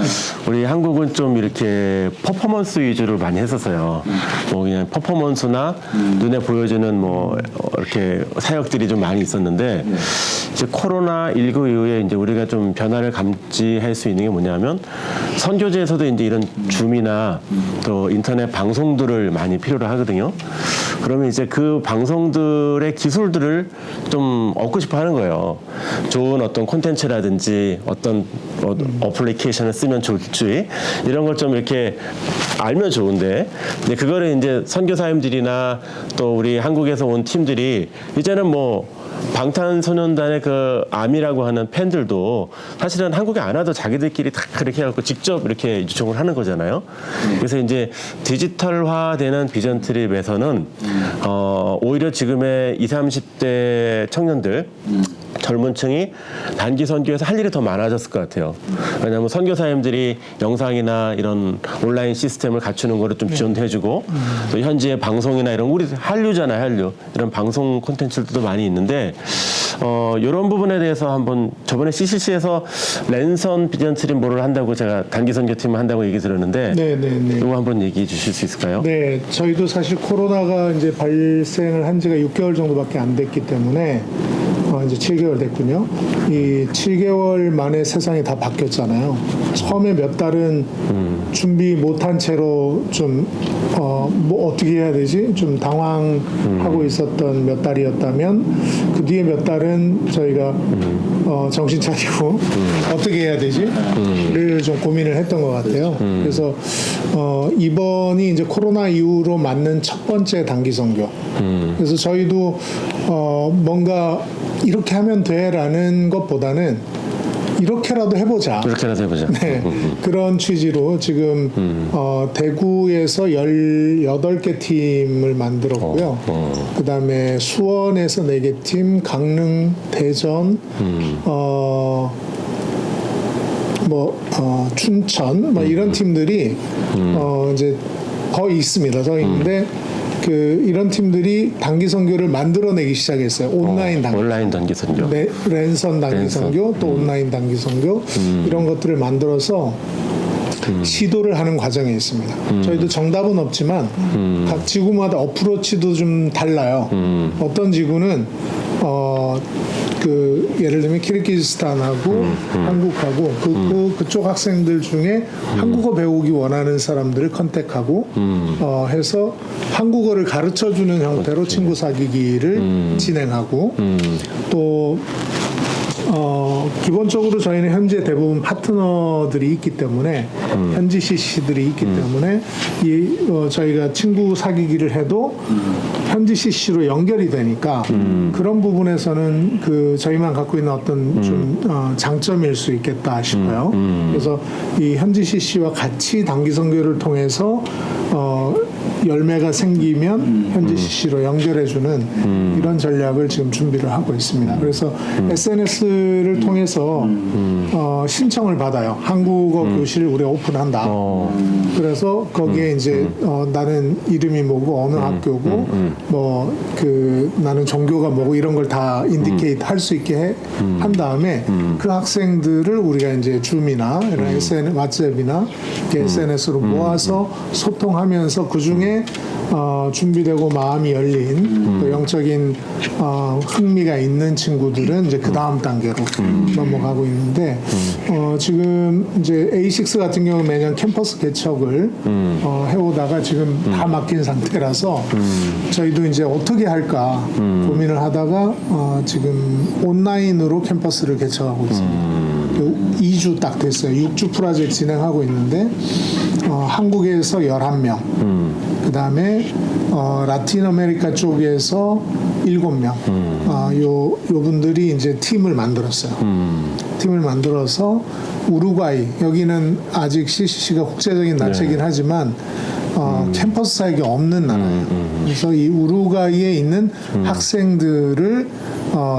우리 한국은 좀 이렇게 퍼포먼스 위주로 많이 했었어요. 뭐 그냥 퍼포먼스나 눈에 보여지는 뭐 이렇게 사역들이 좀 많이 있었는데 이제 코로나19 이후에 이제 우리가 좀 변화를 감지할 수 있는 게 뭐냐면 선교지에서도 이제 이런 줌이나 또 인터넷 방송들을 많이 필요로 하거든요. 그러면 이제 그 방송들의 기술들을 좀 얻고 싶어 하는 거예요. 좋은 어떤 콘텐츠라든지 어떤 어플리케이션을 쓰면 좋을지 이런 걸 좀 이렇게 알면 좋은데 근데 그거를 이제 선교사님들이나 또 우리 한국에서 온 팀들이 이제는 뭐 방탄소년단의 그 아미라고 하는 팬들도 사실은 한국에 안 와도 자기들끼리 다 그렇게 해갖고 직접 이렇게 요청을 하는 거잖아요. 그래서 이제 디지털화되는 비전 트립에서는 오히려 지금의 20, 30대 청년들 젊은 층이 단기 선교에서 할 일이 더 많아졌을 것 같아요. 왜냐하면 선교사님들이 영상이나 이런 온라인 시스템을 갖추는 거를 좀 지원도 해주고 또 현지의 방송이나 이런 우리 한류잖아요, 한류. 이런 방송 콘텐츠들도 많이 있는데 이런 부분에 대해서 한번 저번에 CCC에서 랜선 비전 트립 뭐를 한다고 제가 단기 선교팀을 한다고 얘기 들었는데 네네네. 이거 한번 얘기해 주실 수 있을까요? 네, 저희도 사실 코로나가 이제 발생을 한 지가 6개월 정도밖에 안 됐기 때문에 이제 7개월 됐군요. 이 7개월 만에 세상이 다 바뀌었잖아요. 처음에 몇 달은 준비 못한 채로 좀 뭐 어떻게 해야 되지? 좀 당황하고 있었던 몇 달이었다면 그 뒤에 몇 달은 저희가 정신 차리고 어떻게 해야 되지?를 좀 고민을 했던 것 같아요. 그래서 이번이 이제 코로나 이후로 맞는 첫 번째 단기 선교. 그래서 저희도 뭔가 이렇게 하면 돼라는 것보다는 이렇게라도 해보자. 이렇게라도 해보자. 네, 그런 취지로 지금 대구에서 18개 팀을 만들었고요. 그 다음에 수원에서 4개 팀, 강릉, 대전, 춘천, 뭐 이런 팀들이 이제 더 있습니다. 더 있는데 이런 팀들이 단기 선교를 만들어내기 시작했어요. 온라인 단기. 온라인 단기 선교. 랜선 단기 랜선. 선교, 또 온라인 단기 선교 이런 것들을 만들어서 시도를 하는 과정에 있습니다. 저희도 정답은 없지만 각 지구마다 어프로치도 좀 달라요. 어떤 지구는 예를 들면 키르기즈스탄하고 한국하고 그쪽 학생들 중에 한국어 배우기 원하는 사람들을 컨택하고 해서 한국어를 가르쳐주는 형태로 친구 사귀기를 진행하고 또 기본적으로 저희는 현재 대부분 파트너들이 있기 때문에 현지 CC들이 있기 때문에 저희가 친구 사귀기를 해도 현지 CC로 연결이 되니까 그런 부분에서는 저희만 갖고 있는 어떤 좀 장점일 수 있겠다 싶어요. 그래서 이 현지 CC와 같이 단기 선교를 통해서 열매가 생기면 현지 CC로 연결해주는 이런 전략을 지금 준비를 하고 있습니다. 그래서 SNS를 통해서 신청을 받아요. 한국어 교실 우리 오픈한다. 그래서 거기에 이제 나는 이름이 뭐고 어느 학교고 나는 종교가 뭐고 이런 걸 다 인디케이트 할 수 있게 한 다음에 그 학생들을 우리가 이제 줌이나 이런 SNS, 왓츠앱이나 SNS로 모아서 소통하면서 그 중에 준비되고 마음이 열린 또 영적인 흥미가 있는 친구들은 이제 그 다음 단계로 넘어가고 있는데 지금 이제 A6 같은 경우 매년 캠퍼스 개척을 해오다가 지금 다 맡긴 상태라서 저희도 이제 어떻게 할까 고민을 하다가 지금 온라인으로 캠퍼스를 개척하고 있습니다. 2주 딱 됐어요. 6주 프로젝트 진행하고 있는데 한국에서 11명 그 다음에 라틴 아메리카 쪽에서 7명 요 분들이 이제 팀을 만들었어요. 팀을 만들어서 우루과이 여기는 아직 CCC가 국제적인 단체이긴 하지만 캠퍼스 사역이 없는 나라예요. 그래서 이 우루과이에 있는 학생들을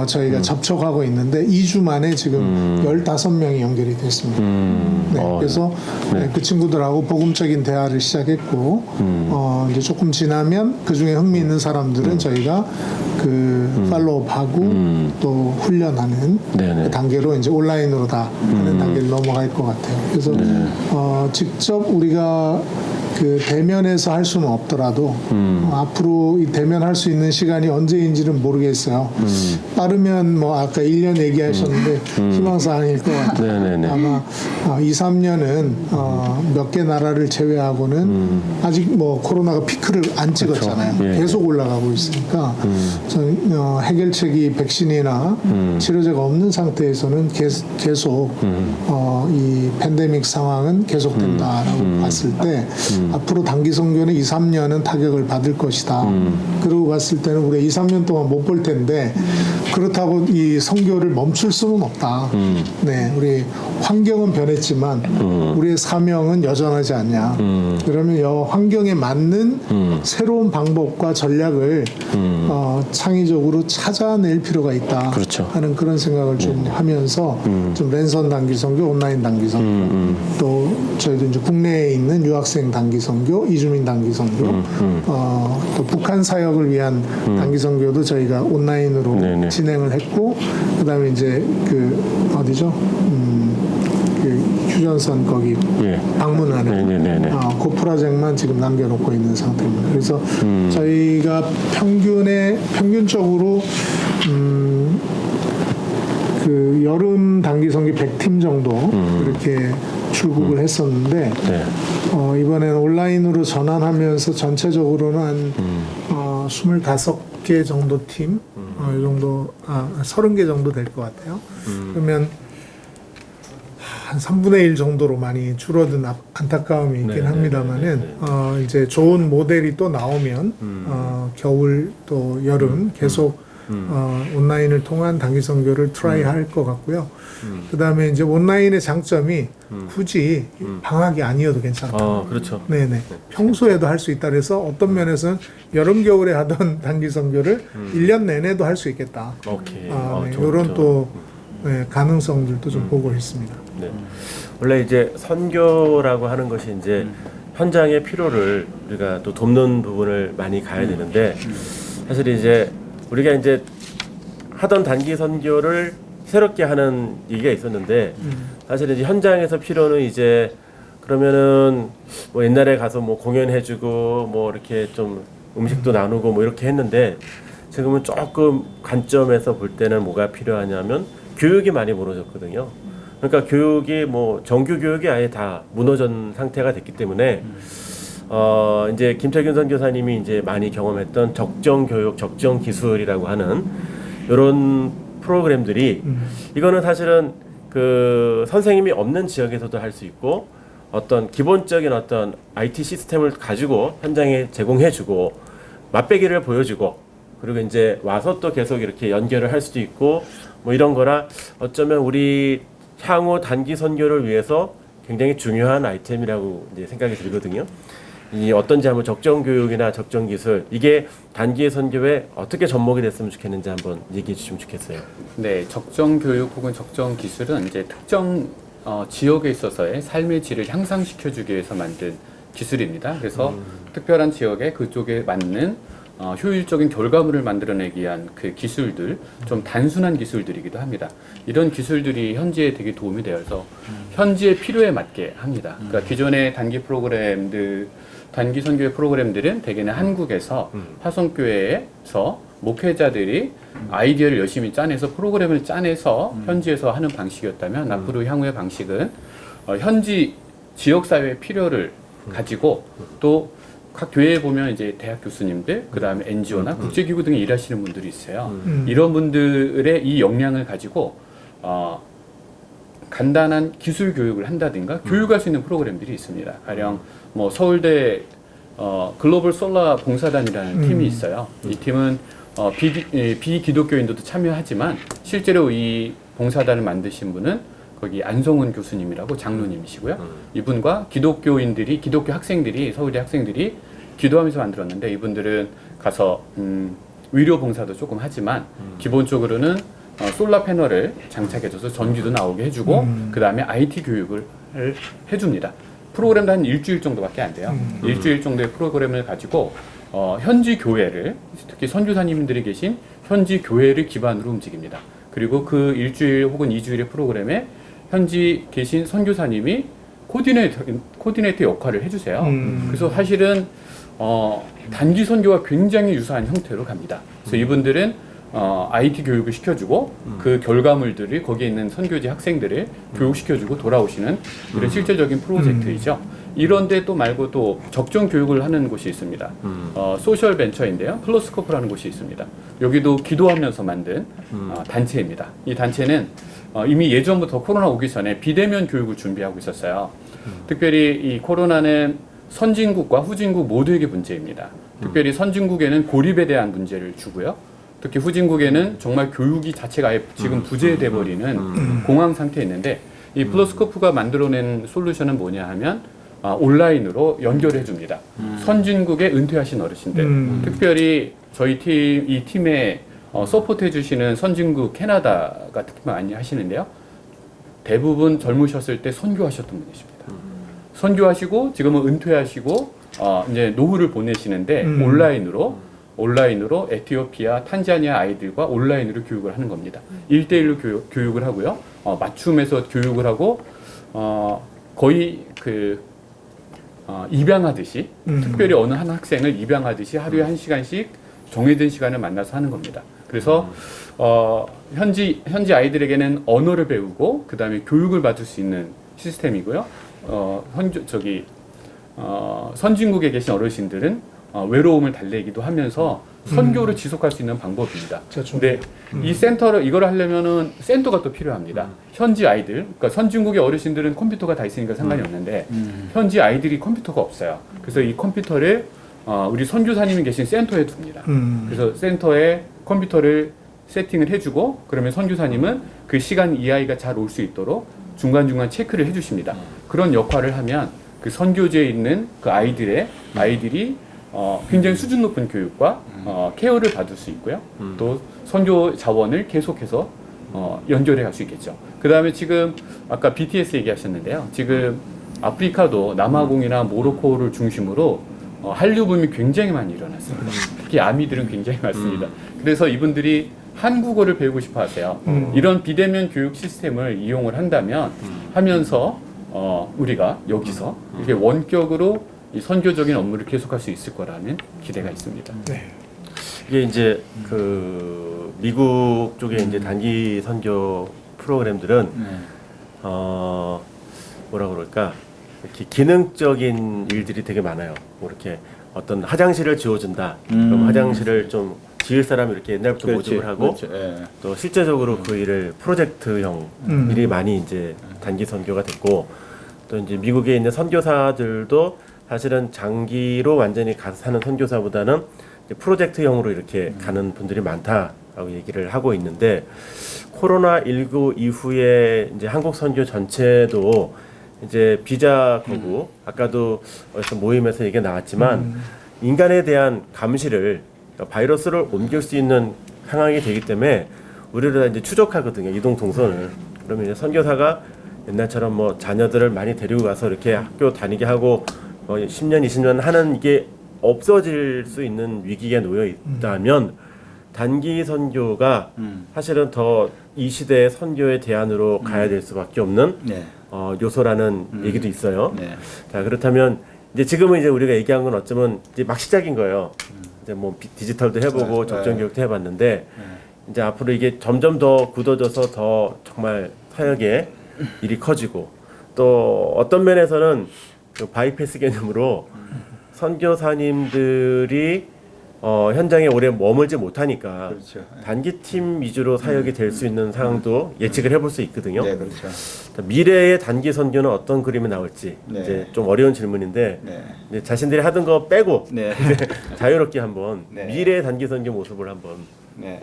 저희가 접촉하고 있는데 2주 만에 지금 15명이 연결이 됐습니다. 그래서 그 친구들하고 복음적인 대화를 시작했고 이제 조금 지나면 그 중에 흥미 있는 사람들은 저희가 팔로우하고 또 훈련하는 그 단계로 이제 온라인으로 다 하는 단계를 넘어갈 것 같아요. 그래서 직접 우리가 대면에서 할 수는 없더라도 앞으로 이 대면할 수 있는 시간이 언제인지는 모르겠어요. 빠르면 아까 1년 얘기하셨는데 희망사항일 것 같아요. 아마 2, 3년은 몇 개 나라를 제외하고는 아직 코로나가 피크를 안 찍었잖아요. 그렇죠. 예. 계속 올라가고 있으니까 해결책이 백신이나 치료제가 없는 상태에서는 계속 이 팬데믹 상황은 계속된다라고 봤을 때 앞으로 단기 선교는 2, 3년은 타격을 받을 것이다. 그러고 봤을 때는 우리가 2, 3년 동안 못 볼 텐데 그렇다고 이 선교를 멈출 수는 없다. 우리 환경은 변했지만 우리의 사명은 여전하지 않냐. 그러면 이 환경에 맞는 새로운 방법과 전략을 창의적으로 찾아낼 필요가 있다. 그렇죠. 하는 그런 생각을 좀 하면서 좀 랜선 단기 선교, 온라인 단기 선교, 또 저희도 이제 국내에 있는 유학생 단기 선교, 이주민 단기 선교, 또 북한 사역을 위한 단기 선교도 저희가 온라인으로 진행을 했고, 그다음에 이제 어디죠? 휴전선 거기 방문하는 그 프로젝트만 지금 남겨놓고 있는 상태입니다. 그래서 저희가 평균적으로 여름 단기 선교 100팀 정도 그렇게 출국을 했었는데 이번에는 온라인으로 전환하면서 전체적으로는 한 25개 정도 팀, 이 정도 30개 정도 될 것 같아요. 그러면 한 3분의 1 정도로 많이 줄어든 안타까움이 있긴 합니다만은 이제 좋은 모델이 또 나오면 겨울 또 여름 계속 온라인을 통한 단기 선교를 트라이 할 것 같고요. 그 다음에 이제 온라인의 장점이 굳이 방학이 아니어도 괜찮다. 그렇죠. 네네. 평소에도 할 수 있다. 그래서 어떤 면에서는 여름 겨울에 하던 단기 선교를 1년 내내도 할 수 있겠다. 오케이. 이런 또 가능성들도 좀 보고 있습니다. 원래 이제 선교라고 하는 것이 이제 현장의 필요를 우리가 또 돕는 부분을 많이 가야 되는데 사실 이제 우리가 이제 하던 단기 선교를 새롭게 하는 얘기가 있었는데 사실 이제 현장에서 필요는 이제 그러면은 뭐 옛날에 가서 뭐 공연해주고 뭐 이렇게 좀 음식도 나누고 뭐 이렇게 했는데 지금은 조금 관점에서 볼 때는 뭐가 필요하냐면 교육이 많이 무너졌거든요. 그러니까 교육이 뭐 정규 교육이 아예 다 무너진 상태가 됐기 때문에 이제 김철균 선교사님이 이제 많이 경험했던 적정 교육, 적정 기술이라고 하는 이런 프로그램들이 이거는 사실은 그 선생님이 없는 지역에서도 할 수 있고 어떤 기본적인 어떤 IT 시스템을 가지고 현장에 제공해주고 맛배기를 보여주고 그리고 이제 와서 또 계속 이렇게 연결을 할 수도 있고 뭐 이런 거라 어쩌면 우리 향후 단기 선교를 위해서 굉장히 중요한 아이템이라고 이제 생각이 들거든요. 이 어떤지 한번 적정 교육이나 적정 기술 이게 단기 선교에 어떻게 접목이 됐으면 좋겠는지 한번 얘기해 주시면 좋겠어요. 네, 적정 교육 혹은 적정 기술은 이제 특정 지역에 있어서의 삶의 질을 향상시켜주기 위해서 만든 기술입니다. 그래서 특별한 지역에 그쪽에 맞는 효율적인 결과물을 만들어내기 위한 그 기술들, 좀 단순한 기술들이기도 합니다. 이런 기술들이 현지에 되게 도움이 되어서 현지의 필요에 맞게 합니다. 그러니까 기존의 단기 프로그램들, 단기 선교의 프로그램들은 대개는 한국에서 화성교회에서 목회자들이 아이디어를 열심히 짜내서 프로그램을 짜내서 현지에서 하는 방식이었다면 앞으로 향후의 방식은 현지 지역사회의 필요를 가지고 또 각 교회에 보면 이제 대학 교수님들, 그 다음에 NGO나 국제기구 등에 일하시는 분들이 있어요. 이런 분들의 이 역량을 가지고 간단한 기술 교육을 한다든가 교육할 수 있는 프로그램들이 있습니다. 가령 뭐 서울대 글로벌 솔라 봉사단이라는 팀이 있어요. 이 팀은 비기독교인들도 참여하지만 실제로 이 봉사단을 만드신 분은 거기 안성훈 교수님이라고 장로님이시고요. 이분과 기독교 학생들이 서울대 학생들이 기도하면서 만들었는데 이분들은 가서 위료 봉사도 조금 하지만 기본적으로는 솔라 패널을 장착해줘서 전기도 나오게 해주고 그 다음에 IT 교육을 해줍니다. 프로그램도 한 일주일 정도밖에 안 돼요. 일주일 정도의 프로그램을 가지고 현지 교회를 특히 선교사님들이 계신 현지 교회를 기반으로 움직입니다. 그리고 그 일주일 혹은 2주일의 프로그램에 현지 계신 선교사님이 코디네이터 역할을 해주세요. 그래서 사실은 단기 선교와 굉장히 유사한 형태로 갑니다. 그래서 이분들은 IT 교육을 시켜주고 그 결과물들을 거기에 있는 선교지 학생들을 교육시켜주고 돌아오시는 이런 실질적인 프로젝트이죠. 이런데 또 말고 또 적정 교육을 하는 곳이 있습니다. 소셜 벤처인데요. 플러스코프라는 곳이 있습니다. 여기도 기도하면서 만든 단체입니다. 이 단체는 이미 예전부터 코로나 오기 전에 비대면 교육을 준비하고 있었어요. 특별히 이 코로나는 선진국과 후진국 모두에게 문제입니다. 특별히 선진국에는 고립에 대한 문제를 주고요. 특히 후진국에는 정말 교육이 자체가 아예 지금 부재돼 버리는 공황 상태에 있는데 이 플러스코프가 만들어낸 솔루션은 뭐냐 하면 온라인으로 연결해 줍니다. 선진국에 은퇴하신 어르신들, 특별히 저희 이 팀에 서포트해 주시는 선진국 캐나다가 특히 많이 하시는데요. 대부분 젊으셨을 때 선교하셨던 분이십니다. 선교하시고 지금은 은퇴하시고 이제 노후를 보내시는데 온라인으로 에티오피아, 탄자니아 아이들과 온라인으로 교육을 하는 겁니다. 1대1로 교육을 하고요. 맞춤해서 교육을 하고 거의 입양하듯이 특별히 어느 한 학생을 입양하듯이 하루에 1시간씩 정해진 시간을 만나서 하는 겁니다. 그래서 현지 아이들에게는 언어를 배우고 그 다음에 교육을 받을 수 있는 시스템이고요. 선진국에 계신 어르신들은 외로움을 달래기도 하면서 선교를 지속할 수 있는 방법입니다. 근데 이거를 하려면은 센터가 또 필요합니다. 현지 아이들, 그러니까 선진국의 어르신들은 컴퓨터가 다 있으니까 상관이 없는데 현지 아이들이 컴퓨터가 없어요. 그래서 이 컴퓨터를 우리 선교사님이 계신 센터에 둡니다. 그래서 센터에 컴퓨터를 세팅을 해주고 그러면 선교사님은 그 시간 이 아이가 잘 올 수 있도록 중간중간 체크를 해주십니다. 그런 역할을 하면 그 선교지에 있는 그 아이들이 굉장히 수준 높은 교육과 케어를 받을 수 있고요. 또 선교 자원을 계속해서 연결해 갈 수 있겠죠. 그 다음에 지금 아까 BTS 얘기하셨는데요. 지금 아프리카도 남아공이나 모로코를 중심으로 한류 붐이 굉장히 많이 일어났습니다. 특히 아미들은 굉장히 많습니다. 그래서 이분들이 한국어를 배우고 싶어 하세요. 이런 비대면 교육 시스템을 이용을 한다면 하면서 우리가 여기서 이게 원격으로 이 선교적인 업무를 계속할 수 있을 거라는 기대가 있습니다. 네. 이게 이제 그 미국 쪽에 이제 단기 선교 프로그램들은 뭐라 그럴까 이렇게 기능적인 일들이 되게 많아요. 뭐 이렇게 어떤 화장실을 지어준다. 그럼 화장실을 좀 지을 사람이 이렇게 옛날부터 모집을 하고 또 실제적으로 그 일을 프로젝트형 일이 많이 이제 단기 선교가 됐고 또 이제 미국에 있는 선교사들도 사실은 장기로 완전히 가서 사는 선교사보다는 이제 프로젝트형으로 이렇게 가는 분들이 많다라고 얘기를 하고 있는데 코로나19 이후에 이제 한국 선교 전체도 이제 비자 거부 아까도 어디서 모임에서 얘기가 나왔지만 인간에 대한 감시를 바이러스를 옮길 수 있는 상황이 되기 때문에 우리를 이제 추적하거든요. 이동 동선을. 그러면 이제 선교사가 옛날처럼 뭐 자녀들을 많이 데리고 가서 이렇게 학교 다니게 하고 10년, 20년 하는 이게 없어질 수 있는 위기에 놓여 있다면 단기 선교가 사실은 더 이 시대의 선교의 대안으로 가야 될 수밖에 없는 요소라는 얘기도 있어요. 자, 그렇다면 이제 지금은 이제 우리가 얘기한 건 어쩌면 이제 막 시작인 거예요. 이제 뭐 디지털도 해보고 적정 교육도 해봤는데 이제 앞으로 이게 점점 더 굳어져서 더 정말 사역의 일이 커지고 또 어떤 면에서는 그 바이패스 개념으로 선교사님들이 현장에 오래 머물지 못하니까 단기 팀 위주로 사역이 될 수 있는 상황도 예측을 해볼 수 있거든요. 네, 그렇죠. 미래의 단기 선교는 어떤 그림이 나올지 이제 좀 어려운 질문인데 이제 자신들이 하던 거 빼고 이제 자유롭게 한번 미래의 단기 선교 모습을 한번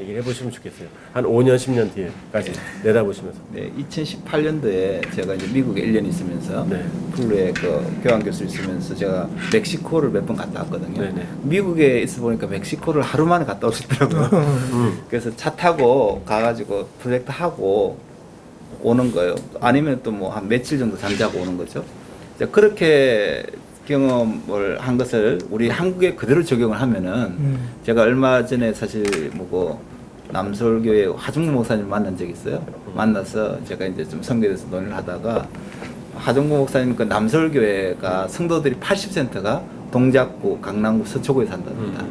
얘기를 해보시면 좋겠어요. 한 5년, 10년 뒤에까지 내다보시면서. 네, 2018년도에 제가 이제 미국에 1년 있으면서 풀에 그 교환 교수 있으면서 제가 멕시코를 몇 번 갔다 왔거든요. 미국에 있어 보니까 멕시코를 하루 만에 갔다 오셨더라고요. 그래서 차 타고 가가지고 프로젝트 하고 오는 거예요. 아니면 또 뭐 한 며칠 정도 잠자고 오는 거죠. 이제 그렇게 경험을 한 것을 우리 한국에 그대로 적용을 하면은 제가 얼마 전에 사실 뭐고 남서울교회 하중무 목사님 만난 적이 있어요. 만나서 제가 이제 좀 선교에 대해서 논의를 하다가 하중무 목사님 그 남서울교회가 성도들이 80%가 동작구, 강남구, 서초구에 산답니다.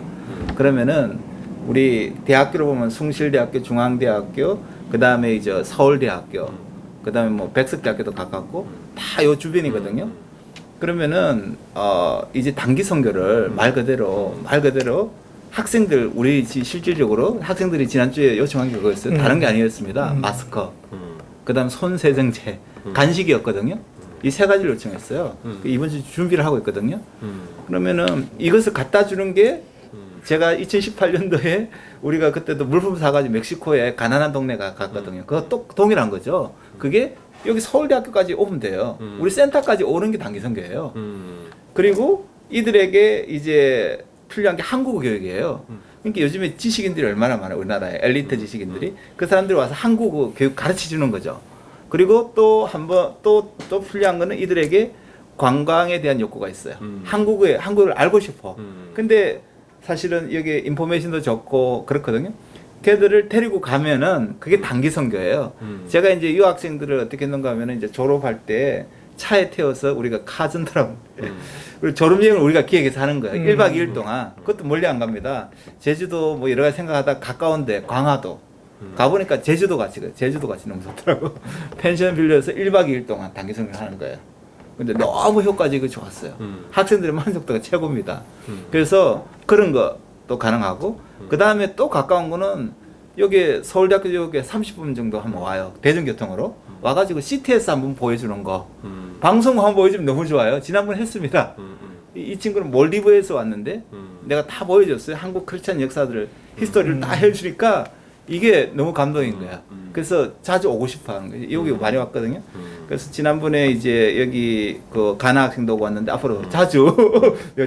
그러면은 우리 대학교로 보면 숭실대학교, 중앙대학교, 그 다음에 이제 서울대학교, 그 다음에 뭐 백석대학교도 가깝고 다 요 주변이거든요. 그러면은 이제 단기 선교를 말 그대로 학생들 우리 실질적으로 학생들이 지난주에 요청한 게 그거였어요. 다른 게 아니었습니다. 마스크, 그다음 손 세정제, 간식이었거든요. 이 세 가지를 요청했어요. 이번 주 준비를 하고 있거든요. 그러면은 이것을 갖다 주는 게 제가 2018년도에 우리가 그때도 물품 사가지고 멕시코에 가난한 동네가 갔거든요. 그거 또 동일한 거죠. 그게 여기 서울대학교까지 오면 돼요. 우리 센터까지 오는 게 단기 선교예요. 그리고 이들에게 이제 필요한 게 한국어 교육이에요. 그러니까 요즘에 지식인들이 얼마나 많아요. 우리나라에 엘리트 지식인들이. 그 사람들이 와서 한국어 교육 가르쳐 주는 거죠. 그리고 또 한번 또 필요한 거는 이들에게 관광에 대한 욕구가 있어요. 한국어를 알고 싶어. 근데 사실은 여기 인포메이션도 적고 그렇거든요. 걔들을 데리고 가면은 그게 단기 선교예요. 제가 이제 유학생들을 어떻게 했는가 하면은 이제 졸업할 때 차에 태워서 우리가 카전트라고 그리고 졸업여행을 우리가 기획해서 하는 거예요. 1박 2일 동안. 그것도 멀리 안 갑니다. 제주도 뭐 여러 가지 생각하다 가까운데 광화도 가보니까 제주도 같이 너무 좋더라고. 펜션 빌려서 1박 2일 동안 단기 선교를 하는 거예요. 근데 너무 효과적이고 좋았어요. 학생들의 만족도가 최고입니다. 그래서 그런 것도 가능하고 그 다음에 또 가까운 거는 여기 서울대학교 쪽에 30분 정도 한번 와요. 대중교통으로 와가지고 CTS 한번 보여주는 거 방송 한번 보여주면 너무 좋아요. 지난번 했습니다. 이 친구는 몰디브에서 왔는데 내가 다 보여줬어요. 한국 크리스찬 역사들을 히스토리를 다 해주니까 이게 너무 감동인 거야. 그래서 자주 오고 싶어 하는 거예요. 여기 많이 왔거든요. 그래서 지난번에 이제 여기 그 가나 학생도 오고 왔는데 앞으로 자주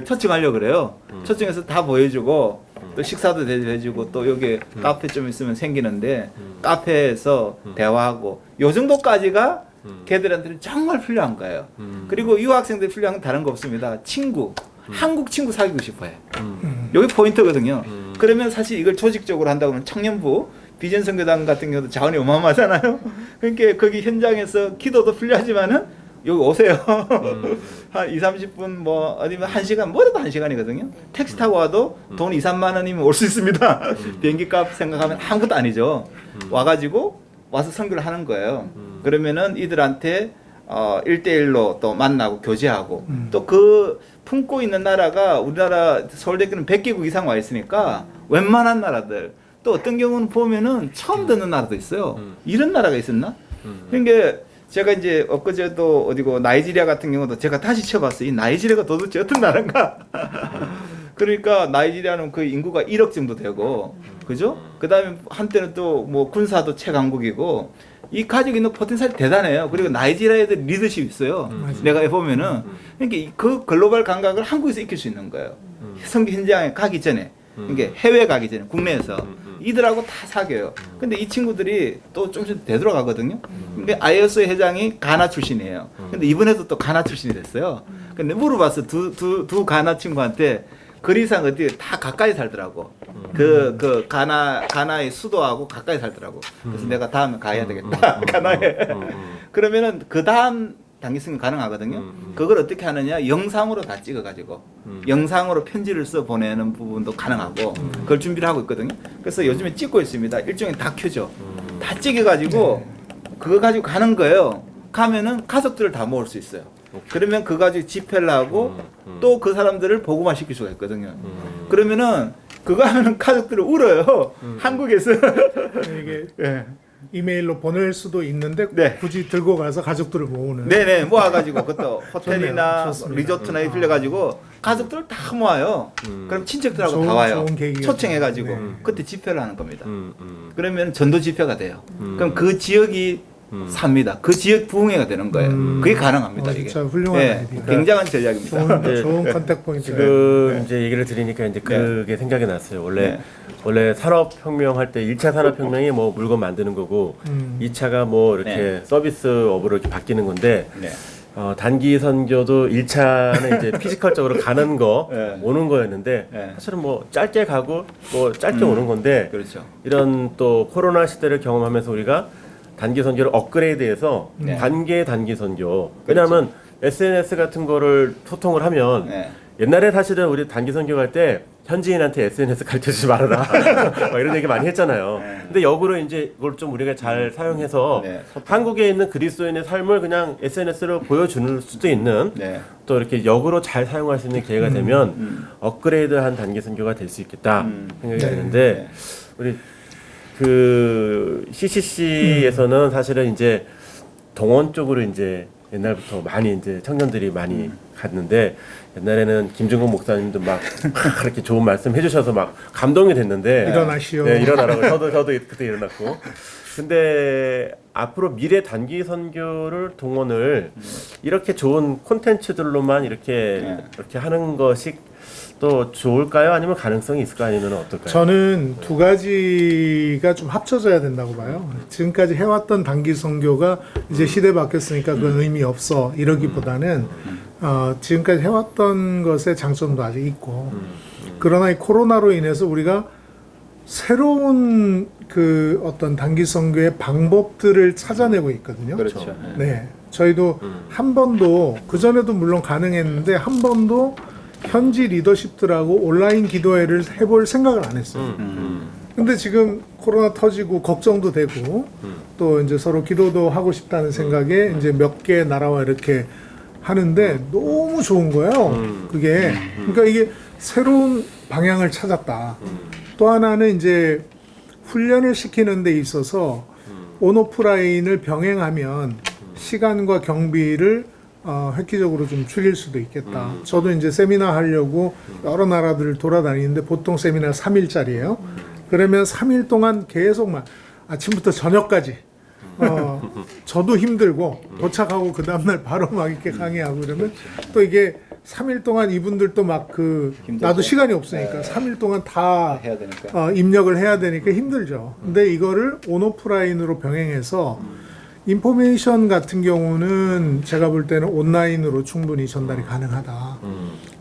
초청하려고 그래요. 초청해서 다 보여주고 또 식사도 대접해주고 또 여기 카페 좀 있으면 생기는데 카페에서 대화하고 요 정도까지가 걔들한테는 정말 필요한 거예요. 그리고 유학생들 필요한 건 다른 거 없습니다. 친구, 한국 친구 사귀고 싶어요. 여기 포인트거든요. 그러면 사실 이걸 조직적으로 한다고 하면 청년부 비전선교단 같은 경우도 자원이 어마어마하잖아요. 그러니까 거기 현장에서 기도도 필요하지만은 여기 오세요. 한 2, 30분 뭐 아니면 1시간 뭐라도 1시간이거든요. 택시 타고 와도 돈 2, 3만 원이면 올 수 있습니다. 비행기 값 생각하면 아무것도 아니죠. 와가지고 와서 선교를 하는 거예요. 그러면은 이들한테 1대1로 또 만나고 교제하고 또 그 품고 있는 나라가 우리나라 서울대교는 100개국 이상 와 있으니까 웬만한 나라들 또 어떤 경우는 보면은 처음 듣는 나라도 있어요. 이런 나라가 있었나? 그러니까 제가 이제 엊그제도 어디고 나이지리아 같은 경우도 제가 다시 쳐봤어요. 이 나이지리아가 도대체 어떤 나라인가? 그러니까 나이지리아는 그 인구가 1억 정도 되고, 그죠? 그 다음에 한때는 또 뭐 군사도 최강국이고, 이 가지고 있는 포텐셜이 대단해요. 그리고 나이지리아 애들 리더십이 있어요. 내가 보면은. 그러니까 그 글로벌 감각을 한국에서 익힐 수 있는 거예요. 선교 현장에 가기 전에. 그러니까 해외 가기 전에, 국내에서. 이들하고 다 사귀어요. 근데 이 친구들이 또 좀씩 되돌아가거든요. 근데 IOS 회장이 가나 출신이에요. 근데 이번에도 또 가나 출신이 됐어요. 근데 물어봤어. 두 가나 친구한테 그리상 어디 다 가까이 살더라고. 그 가나의 수도하고 가까이 살더라고. 그래서 내가 다음에 가야 되겠다. 가나에. 그러면은 그 다음 단기성이 가능하거든요. 그걸 어떻게 하느냐? 영상으로 다 찍어가지고 영상으로 편지를 써 보내는 부분도 가능하고 그걸 준비를 하고 있거든요. 그래서 요즘에 찍고 있습니다. 일종의 다큐죠. 다 찍어가지고 그거 가지고 가는 거예요. 가면은 가족들을 다 모을 수 있어요. 그러면 그거 가지고 집회를 하고 또 그 사람들을 복음화 시킬 수가 있거든요. 그러면은 그거 하면은 가족들을 울어요. 한국에서. 이게 예. 이메일로 보낼 수도 있는데 네. 굳이 들고 가서 가족들을 모으는. 네네 모아가지고 그것도 호텔이나 좋습니다. 리조트나 빌려가지고 가족들 다 모아요. 그럼 친척들하고 다 와요. 좋은 계기가 초청해가지고 네. 그때 집회를 하는 겁니다. 그러면 전도 집회가 돼요. 그럼 그 지역이 삽니다. 그 지역 부흥회가 되는 거예요. 그게 가능합니다. 이게. 진짜 훌륭한 아이디어. 굉장한 전략입니다. 좋은 컨택 포인트가 지금 이제 얘기를 들으니까 이제 그게 생각이 났어요. 원래 산업혁명 할 때 1차 산업혁명이 뭐 물건 만드는 거고 2차가 뭐 이렇게 서비스업으로 이렇게 바뀌는 건데 네. 단기 선교도 1차는 이제 피지컬적으로 가는 거 네. 오는 거였는데 네. 사실은 뭐 짧게 가고 뭐 짧게 오는 건데 그렇죠. 이런 또 코로나 시대를 경험하면서 우리가 단기 선교를 업그레이드해서 네. 단기 선교. 왜냐하면 SNS 같은 거를 소통을 하면 네. 옛날에 사실은 우리 단기 선교 갈 때 현지인한테 SNS 가르쳐주지 말아라 막 이런 얘기 많이 했잖아요. 근데 역으로 이제 이걸 좀 우리가 잘 사용해서 네. 한국에 있는 그리스도인의 삶을 그냥 SNS로 보여주는 수도 있는 네. 또 이렇게 역으로 잘 사용할 수 있는 기회가 되면 업그레이드한 단기 선교가 될 수 있겠다 생각이 드는데 우리 그 CCC에서는 사실은 이제 동원 쪽으로 이제 옛날부터 많이 이제 청년들이 많이 갔는데 옛날에는 김준국 목사님도 막 그렇게 좋은 말씀 해주셔서 막 감동이 됐는데 일어나시오. 네, 일어나라고 저도 그때 일어났고 근데 앞으로 미래 단기 선교를 동원을 이렇게 좋은 콘텐츠들로만 이렇게 하는 것이 또 좋을까요? 아니면 가능성이 있을까? 아니면 어떨까요? 저는 두 가지가 좀 합쳐져야 된다고 봐요. 지금까지 해왔던 단기 선교가 이제 시대 바뀌었으니까 그건 의미 없어 이러기보다는 지금까지 해왔던 것의 장점도 아직 있고 그러나 이 코로나로 인해서 우리가 새로운 그 어떤 단기 선교의 방법들을 찾아내고 있거든요. 그렇죠. 네, 저희도 한 번도 그 전에도 물론 가능했는데 한 번도 현지 리더십들하고 온라인 기도회를 해볼 생각을 안 했어요. 근데 지금 코로나 터지고 걱정도 되고 또 이제 서로 기도도 하고 싶다는 생각에 이제 몇 개 나라와 이렇게 하는데 너무 좋은 거예요. 그게 그러니까 이게 새로운 방향을 찾았다. 또 하나는 이제 훈련을 시키는 데 있어서 온오프라인을 병행하면 시간과 경비를 획기적으로 좀 줄일 수도 있겠다. 저도 이제 세미나 하려고 여러 나라들을 돌아다니는데 보통 세미나 3일짜리예요. 그러면 3일 동안 계속 막 아침부터 저녁까지 저도 힘들고 도착하고 그 다음날 바로 막 이렇게 강의하고 그러면 또 이게 3일 동안 이분들도 막 나도 시간이 없으니까 3일 동안 다 해야 되니까. 입력을 해야 되니까 힘들죠. 근데 이거를 온오프라인으로 병행해서 인포메이션 같은 경우는 제가 볼 때는 온라인으로 충분히 전달이 가능하다.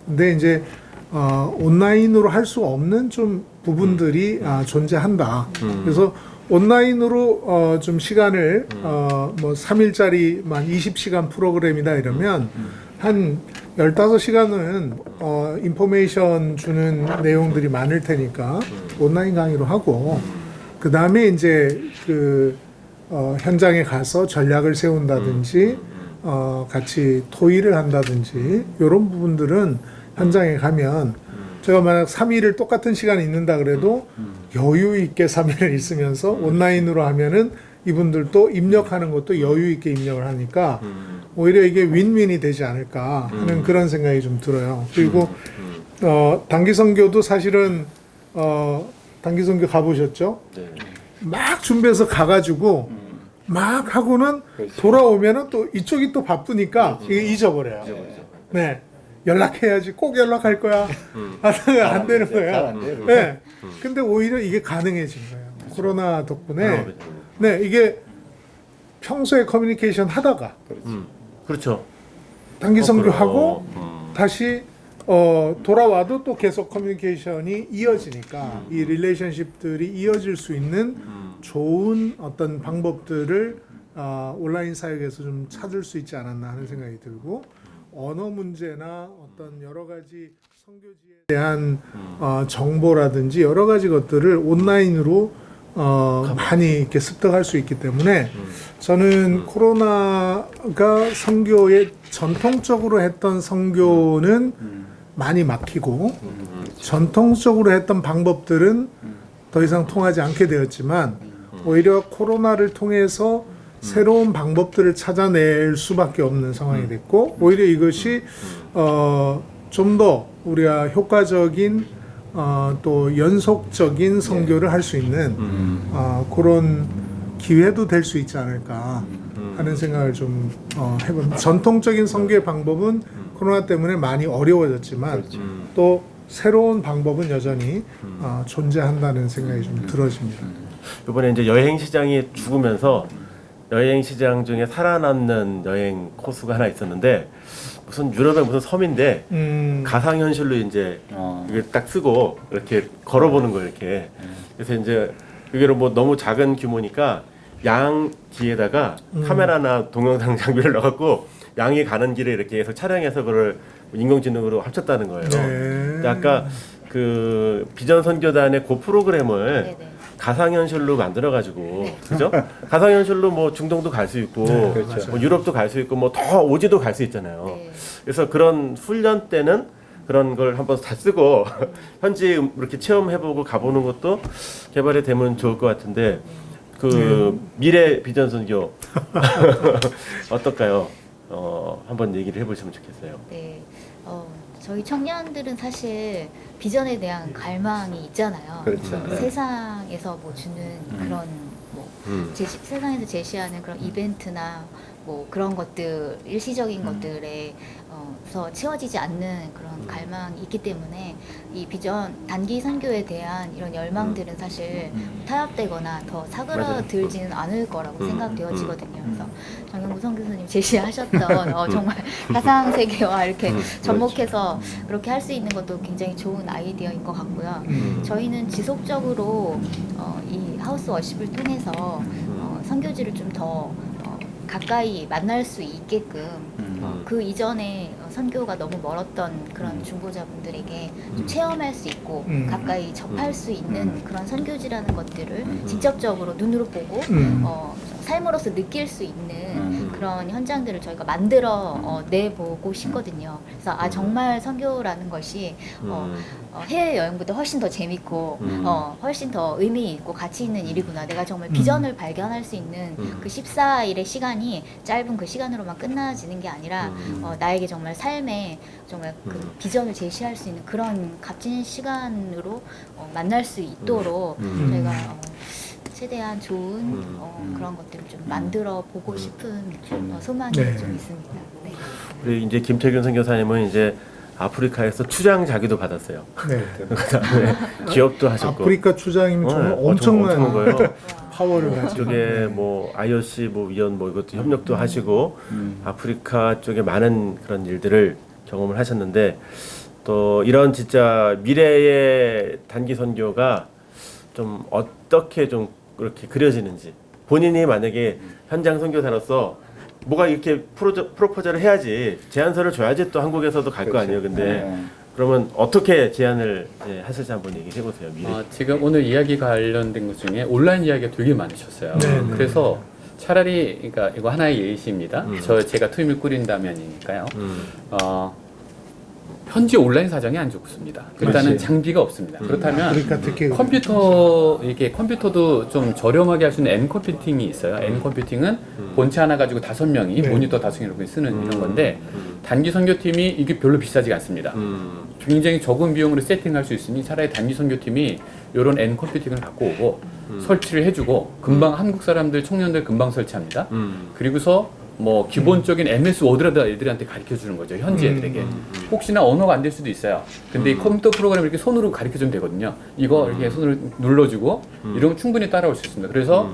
근데 이제 온라인으로 할 수 없는 좀 부분들이 존재한다. 그래서 온라인으로 좀 시간을 뭐 3일짜리만 20시간 프로그램이다 이러면 한 15시간은 인포메이션 주는 내용들이 많을 테니까 온라인 강의로 하고 그 다음에 이제 그 현장에 가서 전략을 세운다든지 같이 토의를 한다든지 이런 부분들은 현장에 가면 제가 만약 3일을 똑같은 시간에 있는다 그래도 여유 있게 3일을 있으면서 온라인으로 하면은 이분들도 입력하는 것도 여유 있게 입력을 하니까 오히려 이게 윈윈이 되지 않을까 하는 그런 생각이 좀 들어요. 그리고 단기 선교도 사실은 단기 선교 가보셨죠? 네. 막 준비해서 가가지고 막 하고는 돌아오면은 또 이쪽이 또 바쁘니까 이게 잊어버려요. 네. 연락해야지 꼭 연락할 거야 하다가 안 되는 거예요. 잘안 돼요. 네. 근데 오히려 이게 가능해진 거예요. 코로나 덕분에. 네, 이게 평소에 커뮤니케이션 하다가 그렇죠. 단기 선교하고 그래요. 다시 돌아와도 또 계속 커뮤니케이션이 이어지니까 이 릴레이션십들이 이어질 수 있는 좋은 어떤 방법들을 온라인 사역에서 좀 찾을 수 있지 않았나 하는 생각이 들고 언어 문제나 어떤 여러 가지 선교지에 대한 정보라든지 여러 가지 것들을 온라인으로 많이 이렇게 습득할 수 있기 때문에 저는 코로나가 선교에 전통적으로 했던 선교는 많이 막히고 전통적으로 했던 방법들은 더 이상 통하지 않게 되었지만 오히려 코로나를 통해서 새로운 방법들을 찾아낼 수밖에 없는 상황이 됐고 오히려 이것이 좀 더 우리가 효과적인 또 연속적인 선교를 할 수 있는 그런 기회도 될 수 있지 않을까 하는 생각을 좀 해봅니다. 전통적인 선교의 방법은 코로나 때문에 많이 어려워졌지만 또 새로운 방법은 여전히 존재한다는 생각이 좀 들어집니다. 이번에 이제 여행 시장이 죽으면서 여행 시장 중에 살아남는 여행 코스가 하나 있었는데 무슨 유럽의 무슨 섬인데 가상현실로 이제 이게 딱 쓰고 이렇게 걸어보는 거예요 이렇게. 그래서 이제 그게로 뭐 너무 작은 규모니까 양 뒤에다가 카메라나 동영상 장비를 넣어갖고 양이 가는 길에 이렇게 해서 촬영해서 그걸 인공지능으로 합쳤다는 거예요. 네. 근데 아까 그 비전 선교단의 그 프로그램을 네네. 가상현실로 만들어가지고 그죠? 가상현실로 뭐 중동도 갈 수 있고 그렇죠. 뭐 유럽도 갈 수 있고 뭐 더 오지도 갈 수 있잖아요. 네. 그래서 그런 훈련 때는 그런 걸 한번 다 쓰고 현지 이렇게 체험해보고 가보는 것도 개발이 되면 좋을 것 같은데 그 미래 비전 선교 어떨까요? 한번 얘기를 해보시면 좋겠어요. 네. 저희 청년들은 사실 비전에 대한 갈망이 있잖아요. 그렇죠. 네. 세상에서 뭐 주는 그런 뭐 세상에서 제시하는 그런 이벤트나 뭐 그런 것들 일시적인 것들에서 채워지지 않는 그런 갈망이 있기 때문에 이 비전 단기 선교에 대한 이런 열망들은 사실 타협되거나 더 사그라들지는 않을 거라고 생각되어지거든요. 그래서 정영구 선교사님 제시하셨던 정말 가상 세계와 이렇게 접목해서 그렇게 할 수 있는 것도 굉장히 좋은 아이디어인 것 같고요. 저희는 지속적으로 이 하우스 워십을 통해서 선교지를 좀 더 가까이 만날 수 있게끔 그 이전에 선교가 너무 멀었던 그런 중보자분들에게 좀 체험할 수 있고 가까이 접할 수 있는 그런 선교지라는 것들을 직접적으로 눈으로 보고 삶으로서 느낄 수 있는 그런 현장들을 저희가 만들어 내보고 싶거든요. 그래서 정말 선교라는 것이 해외 여행보다 훨씬 더 재밌고 훨씬 더 의미 있고 가치 있는 일이구나. 내가 정말 비전을 발견할 수 있는 그 14일의 시간이 짧은 그 시간으로만 끝나지는 게 아니라 나에게 정말 삶에 정말 그 비전을 제시할 수 있는 그런 값진 시간으로 만날 수 있도록 저희가 최대한 좋은 그런 것들을 좀 만들어 보고 싶은 소망이 네. 좀 있습니다. 네. 우리 이제 김태균 선교사님은 이제 아프리카에서 추장 자기도 받았어요. 네. 그다음에 기업도 하셨고. 아프리카 추장이면 정말 엄청난 엄청난 거예요. 파워를 가지고. 쪽에 네. 뭐 IOC 뭐 위원 뭐 이것도 협력도 하시고 아프리카 쪽에 많은 그런 일들을 경험을 하셨는데 또 이런 진짜 미래의 단기 선교가 좀 어떻게 좀 그렇게 그려지는지 본인이 만약에 현장 선교사로서 뭐가 이렇게 프로포즈를 해야지 제안서를 줘야지 또 한국에서도 갈 거 아니에요. 근데 네. 그러면 어떻게 제안을 하실지 한번 얘기해 보세요. 미리. 지금 오늘 이야기 관련된 것 중에 온라인 이야기가 되게 많으셨어요. 네, 네. 그래서 차라리 그러니까 이거 하나의 예시입니다. 제가 팀을 꾸린다면이니까요. 현지 온라인 사정이 안 좋습니다. 일단은 맞지. 장비가 없습니다. 그렇다면 아프리카 특히 컴퓨터도 좀 저렴하게 할 수 있는 N 컴퓨팅이 있어요. N 컴퓨팅은 본체 하나 가지고 5명이 네. 모니터 5개 이렇게 쓰는 이런 건데 단기 선교팀이 이게 별로 비싸지가 않습니다. 굉장히 적은 비용으로 세팅할 수 있으니 차라리 단기 선교팀이 이런 N 컴퓨팅을 갖고 오고 설치를 해주고 금방 한국 사람들 청년들 금방 설치합니다. 그리고서 뭐 기본적인 MS 워드라도 애들한테 가르쳐 주는 거죠. 현지 애들에게. 혹시나 언어가 안 될 수도 있어요. 근데 이 컴퓨터 프로그램을 이렇게 손으로 가르쳐 주면 되거든요. 이거 이렇게 손으로 눌러주고 이러면 충분히 따라올 수 있습니다. 그래서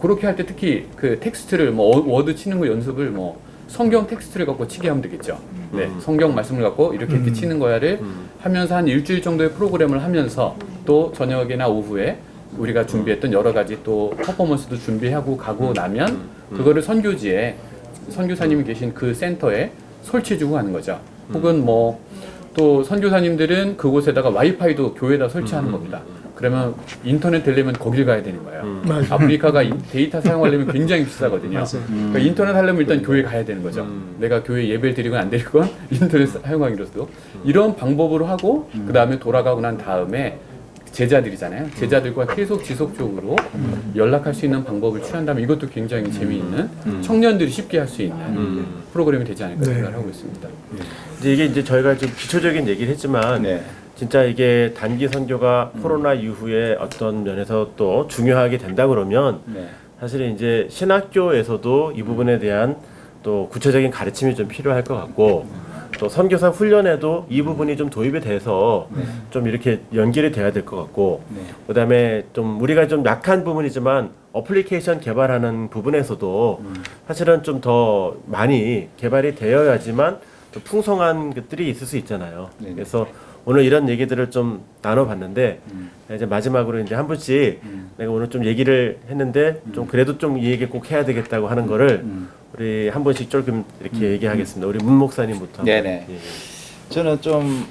그렇게 할 때 특히 그 텍스트를 뭐 워드 치는 거 연습을 뭐 성경 텍스트를 갖고 치게 하면 되겠죠. 네, 성경 말씀을 갖고 이렇게 치는 거야를 하면서 한 일주일 정도의 프로그램을 하면서 또 저녁이나 오후에 우리가 준비했던 여러 가지 또 퍼포먼스도 준비하고 가고 나면 그거를 선교지에 선교사님이 계신 그 센터에 설치해주고 가는 거죠. 혹은 뭐 또 선교사님들은 그곳에다가 와이파이도 교회에다 설치하는 겁니다. 그러면 인터넷 되려면 거길 가야 되는 거예요. 맞아요. 아프리카가 데이터 사용하려면 굉장히 비싸거든요. 맞아요. 그러니까 인터넷 하려면 일단 교회 가야 되는 거죠. 내가 교회 예배를 드리건 안 드리건 인터넷 사용하기로도 이런 방법으로 하고 그 다음에 돌아가고 난 다음에 제자들이잖아요. 제자들과 계속 지속적으로 연락할 수 있는 방법을 취한다면 이것도 굉장히 재미있는 청년들이 쉽게 할 수 있는 프로그램이 되지 않을까 네. 생각을 하고 있습니다. 근데 이게 이제 저희가 좀 기초적인 얘기를 했지만 네. 진짜 이게 단기 선교가 코로나 이후에 어떤 면에서 또 중요하게 된다 그러면 네. 사실은 이제 신학교에서도 이 부분에 대한 또 구체적인 가르침이 좀 필요할 것 같고 또 선교사 훈련에도 이 부분이 좀 도입이 돼서 좀 이렇게 연결이 돼야 될 것 같고 네. 그다음에 좀 우리가 좀 약한 부분이지만 어플리케이션 개발하는 부분에서도 사실은 좀 더 많이 개발이 되어야지만 또 풍성한 것들이 있을 수 있잖아요. 네네. 그래서 오늘 이런 얘기들을 좀 나눠봤는데 이제 마지막으로 이제 한 분씩 내가 오늘 좀 얘기를 했는데 좀 그래도 좀 이 얘기 꼭 해야 되겠다고 하는 거를 우리 한 분씩 조금 이렇게 얘기하겠습니다. 우리 문 목사님부터. 네네. 예. 저는 좀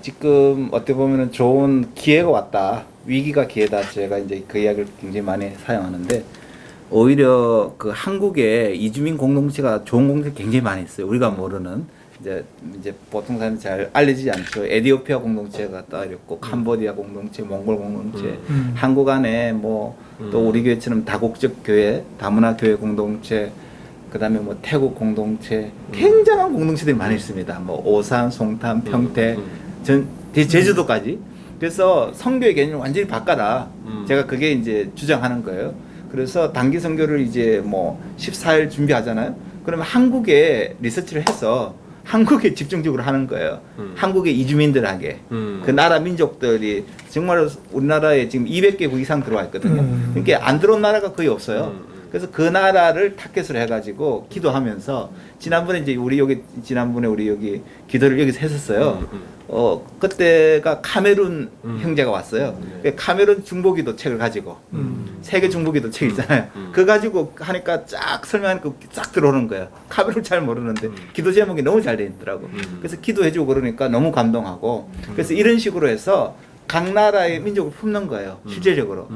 지금 어떻게 보면은 좋은 기회가 왔다. 위기가 기회다. 제가 이제 그 이야기를 굉장히 많이 사용하는데 오히려 그 한국에 이주민 공동체가 좋은 공동체 굉장히 많이 있어요. 우리가 모르는 이제 보통 사람이 잘 알려지지 않죠. 에티오피아 공동체가 따로 있고 캄보디아 공동체, 몽골 공동체, 한국 안에 뭐 또 우리 교회처럼 다국적 교회, 다문화 교회 공동체, 그다음에 뭐 태국 공동체, 굉장한 공동체들이 많이 있습니다. 뭐 오산, 송탄, 평택, 제주도까지. 그래서 선교의 개념을 완전히 바꿔라. 제가 그게 이제 주장하는 거예요. 그래서 단기 선교를 이제 뭐 14일 준비하잖아요. 그러면 한국에 리서치를 해서 한국에 집중적으로 하는 거예요. 한국의 이주민들에게 그 나라 민족들이 정말 우리나라에 지금 200개국 이상 들어와 있거든요. 그러니까 안 들어온 나라가 거의 없어요. 그래서 그 나라를 타겟으로 해가지고 기도하면서 지난번에 이제 우리 여기 기도를 여기서 했었어요. 그때가 카메룬 형제가 왔어요. 카메룬 중보기도 책을 가지고 세계 중보기도 책 있잖아요. 그거 가지고 하니까 쫙 설명하니까 쫙 들어오는 거예요. 카메룬 잘 모르는데 기도 제목이 너무 잘 돼 있더라고. 그래서 기도해주고 그러니까 너무 감동하고 그래서 이런 식으로 해서 각 나라의 민족을 품는 거예요. 실제적으로.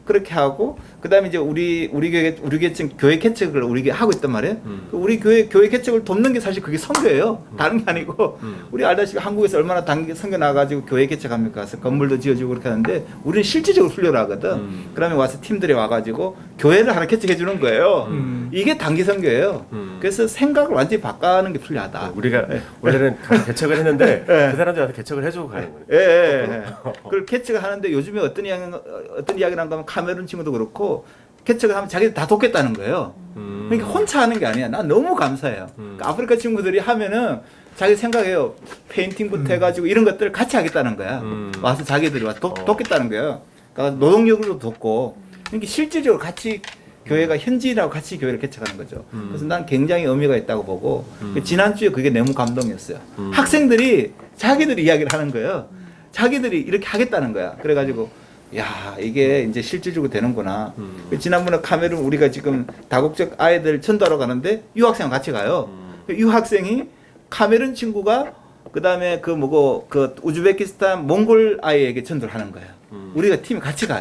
그렇게 하고 그다음에 이제 우리 교회 지금 교회 개척을 우리 하고 있단 말이에요. 우리 교회 개척을 돕는 게 사실 그게 선교예요. 다른 게 아니고 우리 알다시피 한국에서 얼마나 단기 선교 나가지고 교회 개척합니까? 그래서 건물도 지어주고 그렇게 하는데 우리는 실질적으로 훈련을 하거든. 그다음에 와서 팀들이 와가지고 교회를 하나 개척해 주는 거예요. 이게 단기 선교예요. 그래서 생각을 완전히 바꾸는 게 필요하다. 우리가 원래는 가서 개척을 했는데 그 사람들 와서 개척을 해주고 가는 거예요. 예. 그걸 개척을 하는데 요즘에 어떤 이야기를 한가 하면 카메룬 친구도 그렇고 개척을 하면 자기들 다 돕겠다는 거예요. 그러니까 혼자 하는 게 아니야. 난 너무 감사해요. 그러니까 아프리카 친구들이 하면은 자기 생각해요. 페인팅부터 해가지고 이런 것들을 같이 하겠다는 거야. 와서 자기들이 와서 돕겠다는 거예요. 그러니까 노동력으로 돕고 그러니까 실질적으로 같이 교회가 현지인하고 같이 교회를 개척하는 거죠. 그래서 난 굉장히 의미가 있다고 보고 지난주에 그게 너무 감동이었어요. 학생들이 자기들이 이야기를 하는 거예요. 자기들이 이렇게 하겠다는 거야. 그래가지고 야 이게 이제 실질적으로 되는구나. 지난번에 카메룬 우리가 지금 다국적 아이들 전도하러 가는데 유학생과 같이 가요. 유학생이 카메룬 친구가 그 다음에 그 뭐고 그 우즈베키스탄 몽골 아이에게 전도를 하는 거예요. 우리가 팀이 같이 가요.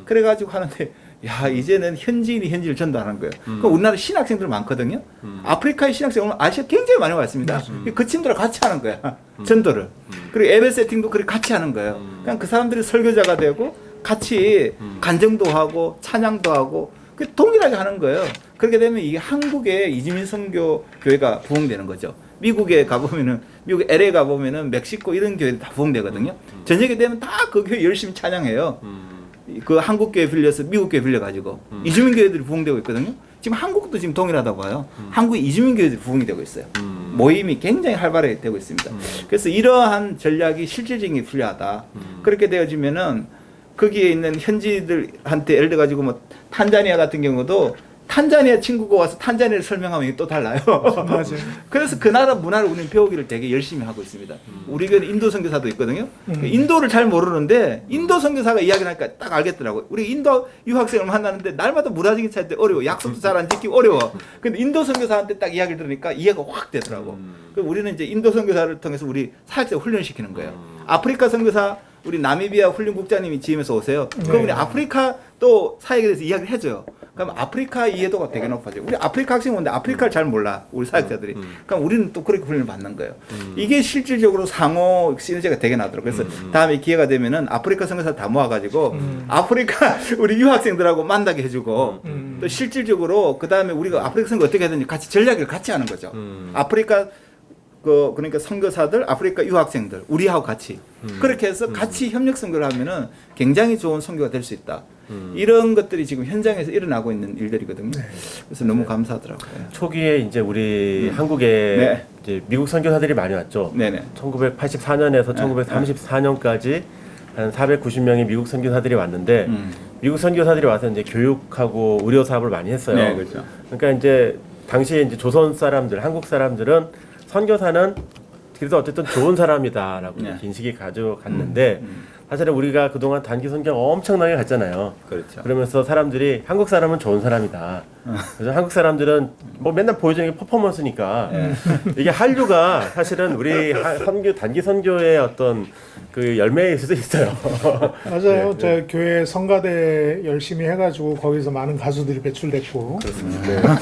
그래가지고 하는데 야 이제는 현지인이 현지를 전도하는 거예요. 그럼 우리나라 신학생들 많거든요. 아프리카의 신학생 오늘 아시아 굉장히 많이 왔습니다. 그 친구들과 같이 하는 거야 전도를. 그리고 예배 세팅도 그렇게 같이 하는 거예요. 그냥 그 사람들이 설교자가 되고 같이 간증도 하고 찬양도 하고 그 동일하게 하는 거예요. 그렇게 되면 이게 한국의 이주민 선교 교회가 부흥되는 거죠. 미국에 가보면은 미국 LA 가보면은 멕시코 이런 교회들 다 부흥되거든요. 저녁에 되면 다 그 교회 열심히 찬양해요. 그 한국 교회 빌려서 미국 교회 빌려가지고 이주민 교회들이 부흥되고 있거든요. 지금 한국도 지금 동일하다고 봐요. 한국의 이주민 교회들이 부흥이 되고 있어요. 모임이 굉장히 활발하게 되고 있습니다. 그래서 이러한 전략이 실질적인 게 필요하다. 그렇게 되어지면은 거기에 있는 현지들한테 예를 들어 가지고 뭐 탄자니아 같은 경우도 탄자니아 친구가 와서 탄자니아를 설명하면 이게 또 달라요. 맞아요. 그래서 그 나라 문화를 우리는 배우기를 되게 열심히 하고 있습니다. 우리 교회는 인도 선교사도 있거든요. 인도를 잘 모르는데 인도 선교사가 이야기를 하니까 딱 알겠더라고요. 우리 인도 유학생을 만나는데 날마다 문화적인 차이 때 어려워. 약속도 잘 안 지키고 어려워. 근데 인도 선교사한테 딱 이야기를 들으니까 이해가 확 되더라고. 그래서 우리는 이제 인도 선교사를 통해서 우리 사역자 훈련시키는 거예요. 아프리카 선교사 우리 나미비아 훈련국장님이 GM에서 오세요. 그럼 우리 아프리카 또 사역에 대해서 이야기를 해줘요. 그럼 아프리카 이해도가 되게 높아져요. 우리 아프리카 학생 오는데 아프리카를 잘 몰라. 우리 사역자들이. 그럼 우리는 또 그렇게 훈련을 받는 거예요. 이게 실질적으로 상호 시너지가 되게 나더라고요. 그래서 다음에 기회가 되면은 아프리카 선교사 다 모아가지고 아프리카 우리 유학생들하고 만나게 해주고 또 실질적으로 그 다음에 우리가 아프리카 선교 어떻게 하든지 같이 전략을 같이 하는 거죠. 아프리카 그러니까 선교사들, 아프리카 유학생들, 우리하고 같이 그렇게 해서 같이 협력 선교를 하면은 굉장히 좋은 선교가 될 수 있다. 이런 것들이 지금 현장에서 일어나고 있는 일들이거든요. 그래서 너무 감사하더라고요. 초기에 이제 우리 한국에 네. 이제 미국 선교사들이 많이 왔죠. 네네. 1984년에서 1934년까지 한 490명의 미국 선교사들이 왔는데 미국 선교사들이 와서 이제 교육하고 의료 사업을 많이 했어요. 네, 그렇죠. 그러니까 이제 당시에 이제 조선 사람들, 한국 사람들은 선교사는 그래도 어쨌든 좋은 사람이다라고 네. 인식이 가져갔는데 사실은 우리가 그동안 단기 선교 엄청나게 갔잖아요. 그렇죠. 그러면서 사람들이 한국 사람은 좋은 사람이다. 그래서 한국 사람들은 뭐 맨날 보여주는 게 퍼포먼스니까 이게 한류가 사실은 우리 선교 단기 선교의 어떤 그 열매일 수도 있어요. 맞아요. 저 교회 성가대 열심히 해가지고 거기서 많은 가수들이 배출됐고. 그렇습니다.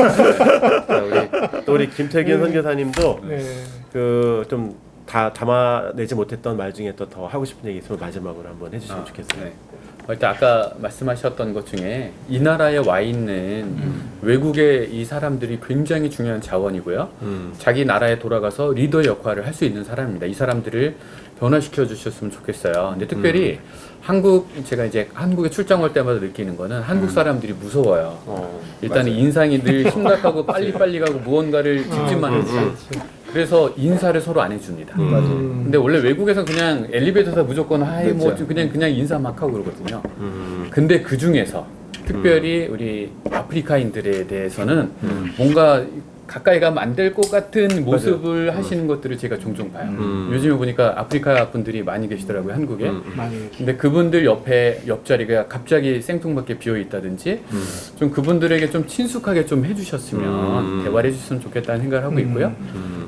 네. 또 우리 김태균 선교사님도 네. 그 좀 다 담아내지 못했던 말 중에 또 더 하고 싶은 얘기 있으면 마지막으로 한번 해주시면 좋겠어요. 네. 일단 아까 말씀하셨던 것 중에 이 나라에 와 있는 외국의 이 사람들이 굉장히 중요한 자원이고요. 자기 나라에 돌아가서 리더 역할을 할 수 있는 사람입니다. 이 사람들을 변화시켜 주셨으면 좋겠어요. 근데 특별히 제가 이제 한국에 출장 올 때마다 느끼는 거는 한국 사람들이 무서워요. 일단은 인상이 늘 심각하고 빨리빨리 가고 무언가를 직진만 하지. 그래서 인사를 서로 안 해줍니다. 근데 원래 외국에서 그냥 엘리베이터에서 무조건 하이 뭐 그렇죠. 그냥 인사 막 하고 그러거든요. 근데 그 중에서 특별히 우리 아프리카인들에 대해서는 뭔가 가까이 가면 안 될 것 같은 모습을 하시는 것들을 제가 종종 봐요. 요즘에 보니까 아프리카 분들이 많이 계시더라고요, 한국에. 많이. 근데 그분들 옆자리가 갑자기 생뚱맞게 비어 있다든지 좀 그분들에게 좀 친숙하게 좀 해주셨으면 대화를 해주셨으면 좋겠다는 생각을 하고 있고요.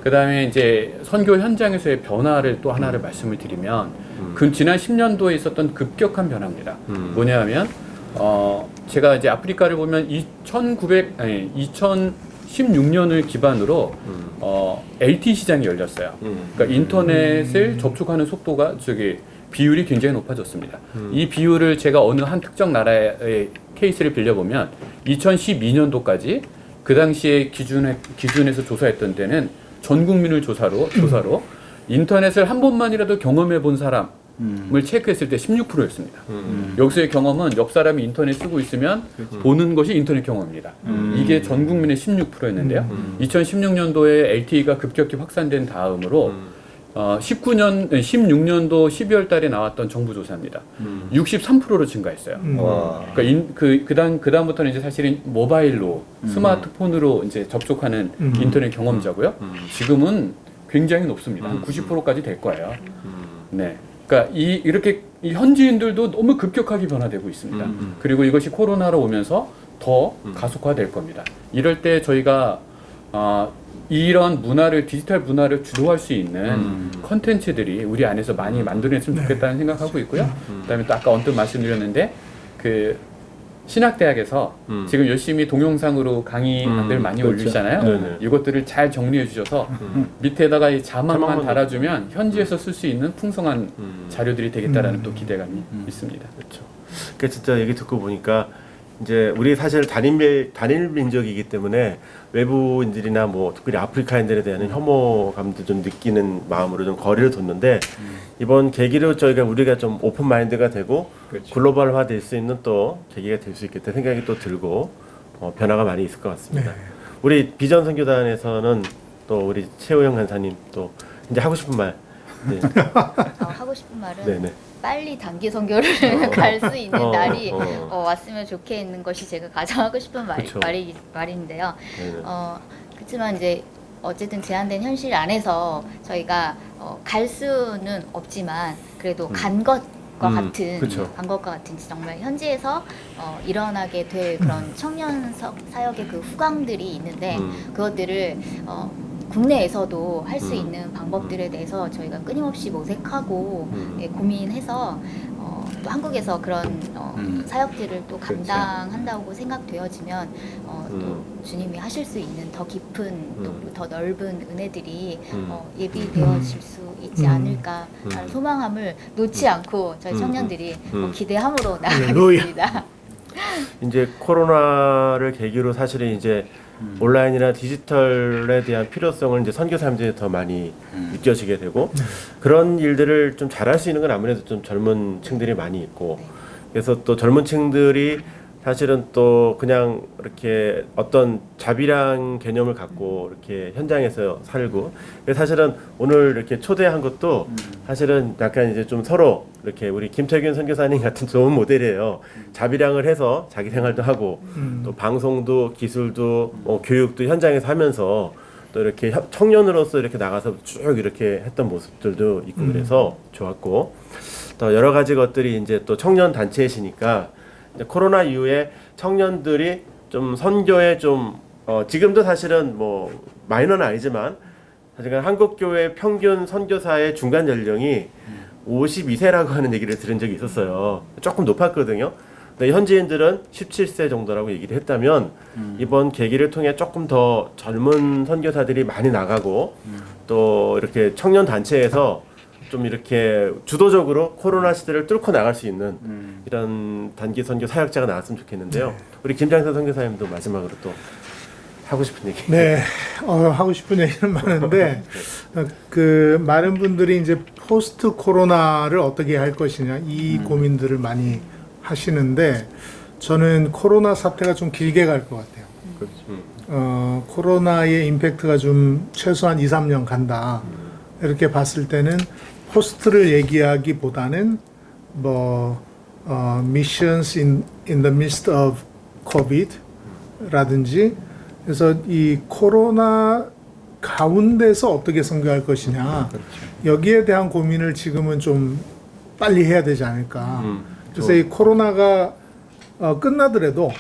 그 다음에 이제 선교 현장에서의 변화를 또 하나를 말씀을 드리면 그 지난 10년도에 있었던 급격한 변화입니다. 뭐냐면 제가 이제 아프리카를 보면 2016년을 기반으로 LTE 시장이 열렸어요. 그러니까 인터넷을 접촉하는 속도가 비율이 굉장히 높아졌습니다. 이 비율을 제가 어느 한 특정 나라의 케이스를 빌려보면 2012년도까지 그 당시에 기준에서 조사했던 때는 전 국민을 조사로 인터넷을 한 번만이라도 경험해 본 사람을 체크했을 때 16%였습니다. 여기서의 경험은 옆 사람이 인터넷 쓰고 있으면 보는 것이 인터넷 경험입니다. 이게 전 국민의 16%였는데요. 2016년도에 LTE가 급격히 확산된 다음으로 16년도 12월 달에 나왔던 정부 조사입니다. 63%로 증가했어요. 와. 그러니까 그다음부터는 이제 사실은 모바일로 스마트폰으로 이제 접촉하는 인터넷 경험자고요. 지금은 굉장히 높습니다. 한 90%까지 될 거예요. 네. 그러니까 이렇게 이 현지인들도 너무 급격하게 변화되고 있습니다. 그리고 이것이 코로나로 오면서 더 가속화될 겁니다. 이럴 때 저희가 이런 디지털 문화를 주도할 수 있는 컨텐츠들이 우리 안에서 많이 만들어냈으면 좋겠다는 생각하고 있고요. 그다음에 또 아까 언뜻 말씀드렸는데 그 신학대학에서 지금 열심히 동영상으로 강의들 많이 그렇죠. 올리잖아요. 네네. 이것들을 잘 정리해 주셔서 밑에다가 이 자막만 자막만 달아주면 현지에서 쓸 수 있는 풍성한 자료들이 되겠다라는 또 기대감이 있습니다. 그렇죠. 그러니까 진짜 얘기 듣고 보니까 이제 우리 사실 단일 민족이기 때문에 외부인들이나 뭐 특별히 아프리카인들에 대한 혐오감도 좀 느끼는 마음으로 좀 거리를 뒀는데 이번 계기로 우리가 좀 오픈 마인드가 되고 그렇죠. 글로벌화 될 수 있는 또 계기가 될 수 있겠다 생각이 또 들고 변화가 많이 있을 것 같습니다. 네. 우리 비전 선교단에서는 또 우리 최호영 간사님 또 이제 하고 싶은 말. 네. 하고 싶은 말은 네네. 빨리 단기 선교를 갈 수 있는 날이 어. 왔으면 좋겠는 것이 제가 가장 하고 싶은 그쵸. 말인데요. 네네. 그렇지만 이제 어쨌든 제한된 현실 안에서 저희가 갈 수는 없지만 그래도 간 것과 같은 그쵸. 간 것과 같은 정말 현지에서 일어나게 될 그런 청년 사역의 그 후광들이 있는데 그것들을 국내에서도 할 수 있는 방법들에 대해서 저희가 끊임없이 모색하고 고민해서 또 한국에서 그런 사역들을 또 그렇죠. 감당한다고 생각되어지면 또 주님이 하실 수 있는 더 깊은 또 더 넓은 은혜들이 예비되어질 수 있지 않을까 라는 소망함을 놓지 않고 저희 청년들이 기대함으로 나가겠습니다. 이제 코로나를 계기로 사실은 이제 온라인이나 디지털에 대한 필요성을 이제 선교사님들이 더 많이 느껴지게 되고 그런 일들을 좀 잘할 수 있는 건 아무래도 좀 젊은 층들이 많이 있고 그래서 또 젊은 층들이 사실은 또 그냥 이렇게 어떤 자비랑 개념을 갖고 이렇게 현장에서 살고 사실은 오늘 이렇게 초대한 것도 사실은 약간 이제 좀 서로 이렇게 우리 김태균 선교사님 같은 좋은 모델이에요. 자비량을 해서 자기 생활도 하고 또 방송도 기술도 교육도 현장에서 하면서 또 이렇게 청년으로서 이렇게 나가서 쭉 이렇게 했던 모습들도 있고 그래서 좋았고 또 여러 가지 것들이 이제 또 청년 단체이시니까 이제 코로나 이후에 청년들이 좀 선교에 좀 지금도 사실은 뭐 마이너는 아니지만 사실 한국 교회 평균 선교사의 중간 연령이 52세라고 하는 얘기를 들은 적이 있었어요. 조금 높았거든요. 근데 현지인들은 17세 정도라고 얘기를 했다면 이번 계기를 통해 조금 더 젊은 선교사들이 많이 나가고 또 이렇게 청년 단체에서 좀 이렇게 주도적으로 코로나 시대를 뚫고 나갈 수 있는 이런 단기 선교 사역자가 나왔으면 좋겠는데요. 우리 김장선 선교사님도 마지막으로 또 하고 싶은 얘기. 네, 하고 싶은 얘기는 많은데 그 많은 분들이 이제 포스트 코로나를 어떻게 할 것이냐 이 고민들을 많이 하시는데 저는 코로나 사태가 좀 길게 갈 것 같아요. 코로나의 임팩트가 좀 최소한 2, 3년 간다. 이렇게 봤을 때는 포스트를 얘기하기보다는 뭐 missions in the midst of COVID 라든지 그래서 이 코로나 가운데서 어떻게 선교할 것이냐 여기에 대한 고민을 지금은 좀 빨리 해야 되지 않을까. 그래서 이 코로나가 끝나더라도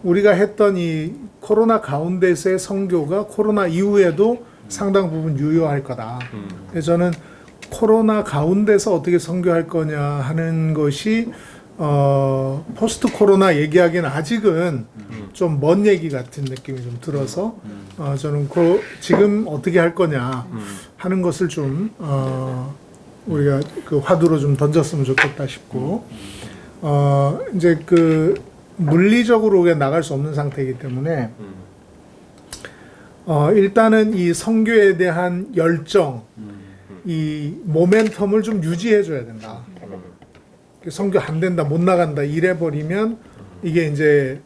우리가 했던 이 코로나 가운데서의 선교가 코로나 이후에도 상당 부분 유효할 거다. 그래서 저는 코로나 가운데서 어떻게 선교할 거냐 하는 것이 포스트 코로나 얘기하기는 아직은 좀 먼 얘기 같은 느낌이 좀 들어서 저는 지금 어떻게 할 거냐 하는 것을 좀 우리가 그 화두로 좀 던졌으면 좋겠다 싶고 이제 그 물리적으로 우리가 나갈 수 없는 상태이기 때문에 일단은 이 선교에 대한 열정, 이 모멘텀을 좀 유지해 줘야 된다. 선교 안 된다, 못 나간다 이래 버리면 이게 이제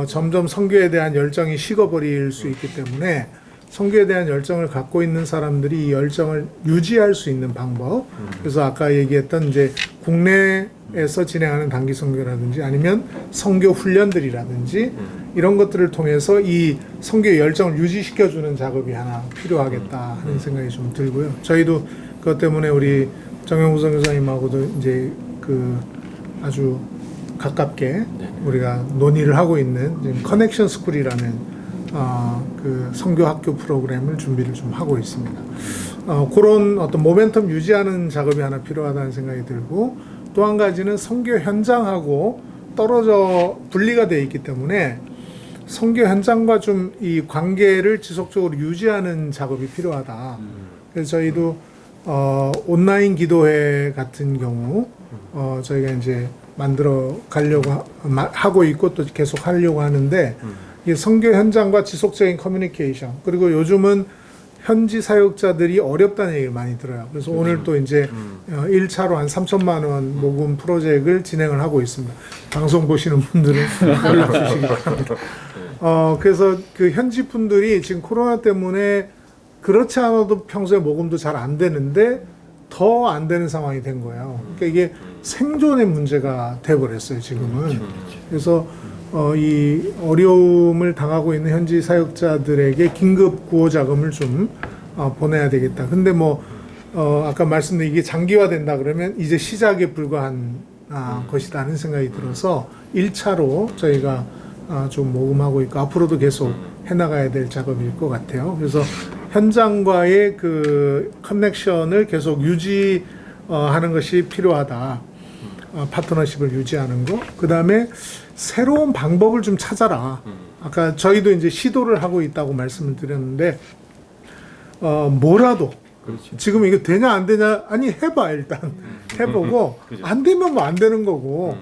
점점 선교에 대한 열정이 식어버릴 수 있기 때문에 선교에 대한 열정을 갖고 있는 사람들이 이 열정을 유지할 수 있는 방법. 그래서 아까 얘기했던 이제 국내에서 진행하는 단기 선교라든지 아니면 선교 훈련들이라든지 이런 것들을 통해서 이 선교의 열정을 유지시켜 주는 작업이 하나 필요하겠다 하는 생각이 좀 들고요. 저희도 그것 때문에 우리 정영구 선교사님하고도 이제 그 아주 가깝게 우리가 논의를 하고 있는 지금 커넥션 스쿨이라는 그 선교 학교 프로그램을 준비를 좀 하고 있습니다. 그런 어떤 모멘텀 유지하는 작업이 하나 필요하다는 생각이 들고 또 한 가지는 선교 현장하고 떨어져 분리가 되어 있기 때문에 선교 현장과 좀 이 관계를 지속적으로 유지하는 작업이 필요하다. 그래서 저희도 온라인 기도회 같은 경우 저희가 이제 만들어 가려고 하고 있고 또 계속 하려고 하는데 이 선교 현장과 지속적인 커뮤니케이션 그리고 요즘은 현지 사역자들이 어렵다는 얘기를 많이 들어요. 그래서 오늘 또 이제 1차로 한 3천만 원 모금 프로젝트를 진행을 하고 있습니다. 방송 보시는 분들은 연락 주시기 바랍니다. 그래서 그 현지 분들이 지금 코로나 때문에 그렇지 않아도 평소에 모금도 잘 안 되는데 더 안 되는 상황이 된 거예요. 그러니까 이게 생존의 문제가 돼버렸어요, 지금은. 그래서 이 어려움을 당하고 있는 현지 사역자들에게 긴급 구호 자금을 좀 보내야 되겠다. 근데 뭐 아까 말씀드린 이게 장기화된다 그러면 이제 시작에 불과한 것이다 하는 생각이 들어서 1차로 저희가 좀 모금하고 있고 앞으로도 계속 해나가야 될 작업일 것 같아요. 그래서 현장과의 그 커넥션을 계속 유지하는 것이 필요하다. 파트너십을 유지하는 거. 그 다음에 새로운 방법을 좀 찾아라. 아까 저희도 이제 시도를 하고 있다고 말씀을 드렸는데, 뭐라도. 그렇죠. 지금 이거 되냐 안 되냐 아니 해봐 일단 해보고 안 되면 뭐 안 되는 거고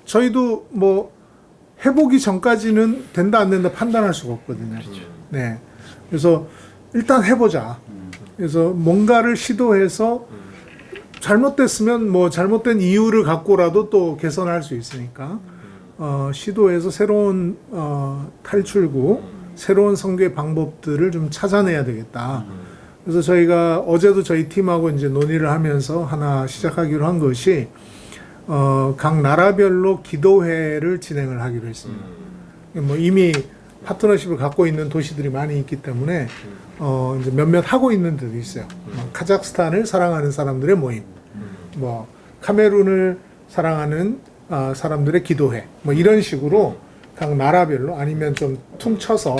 저희도 뭐 해보기 전까지는 된다 안 된다 판단할 수가 없거든요. 네, 그래서 일단 해보자. 그래서 뭔가를 시도해서 잘못됐으면 뭐 잘못된 이유를 갖고라도 또 개선할 수 있으니까 시도해서 새로운 탈출구, 새로운 선교의 방법들을 좀 찾아내야 되겠다. 그래서 저희가 어제도 저희 팀하고 이제 논의를 하면서 하나 시작하기로 한 것이 각 나라별로 기도회를 진행을 하기로 했습니다. 뭐 이미 파트너십을 갖고 있는 도시들이 많이 있기 때문에 이제 몇몇 하고 있는 데도 있어요. 카자흐스탄을 사랑하는 사람들의 모임, 뭐 카메룬을 사랑하는 사람들의 기도회, 뭐 이런 식으로 각 나라별로 아니면 좀 퉁쳐서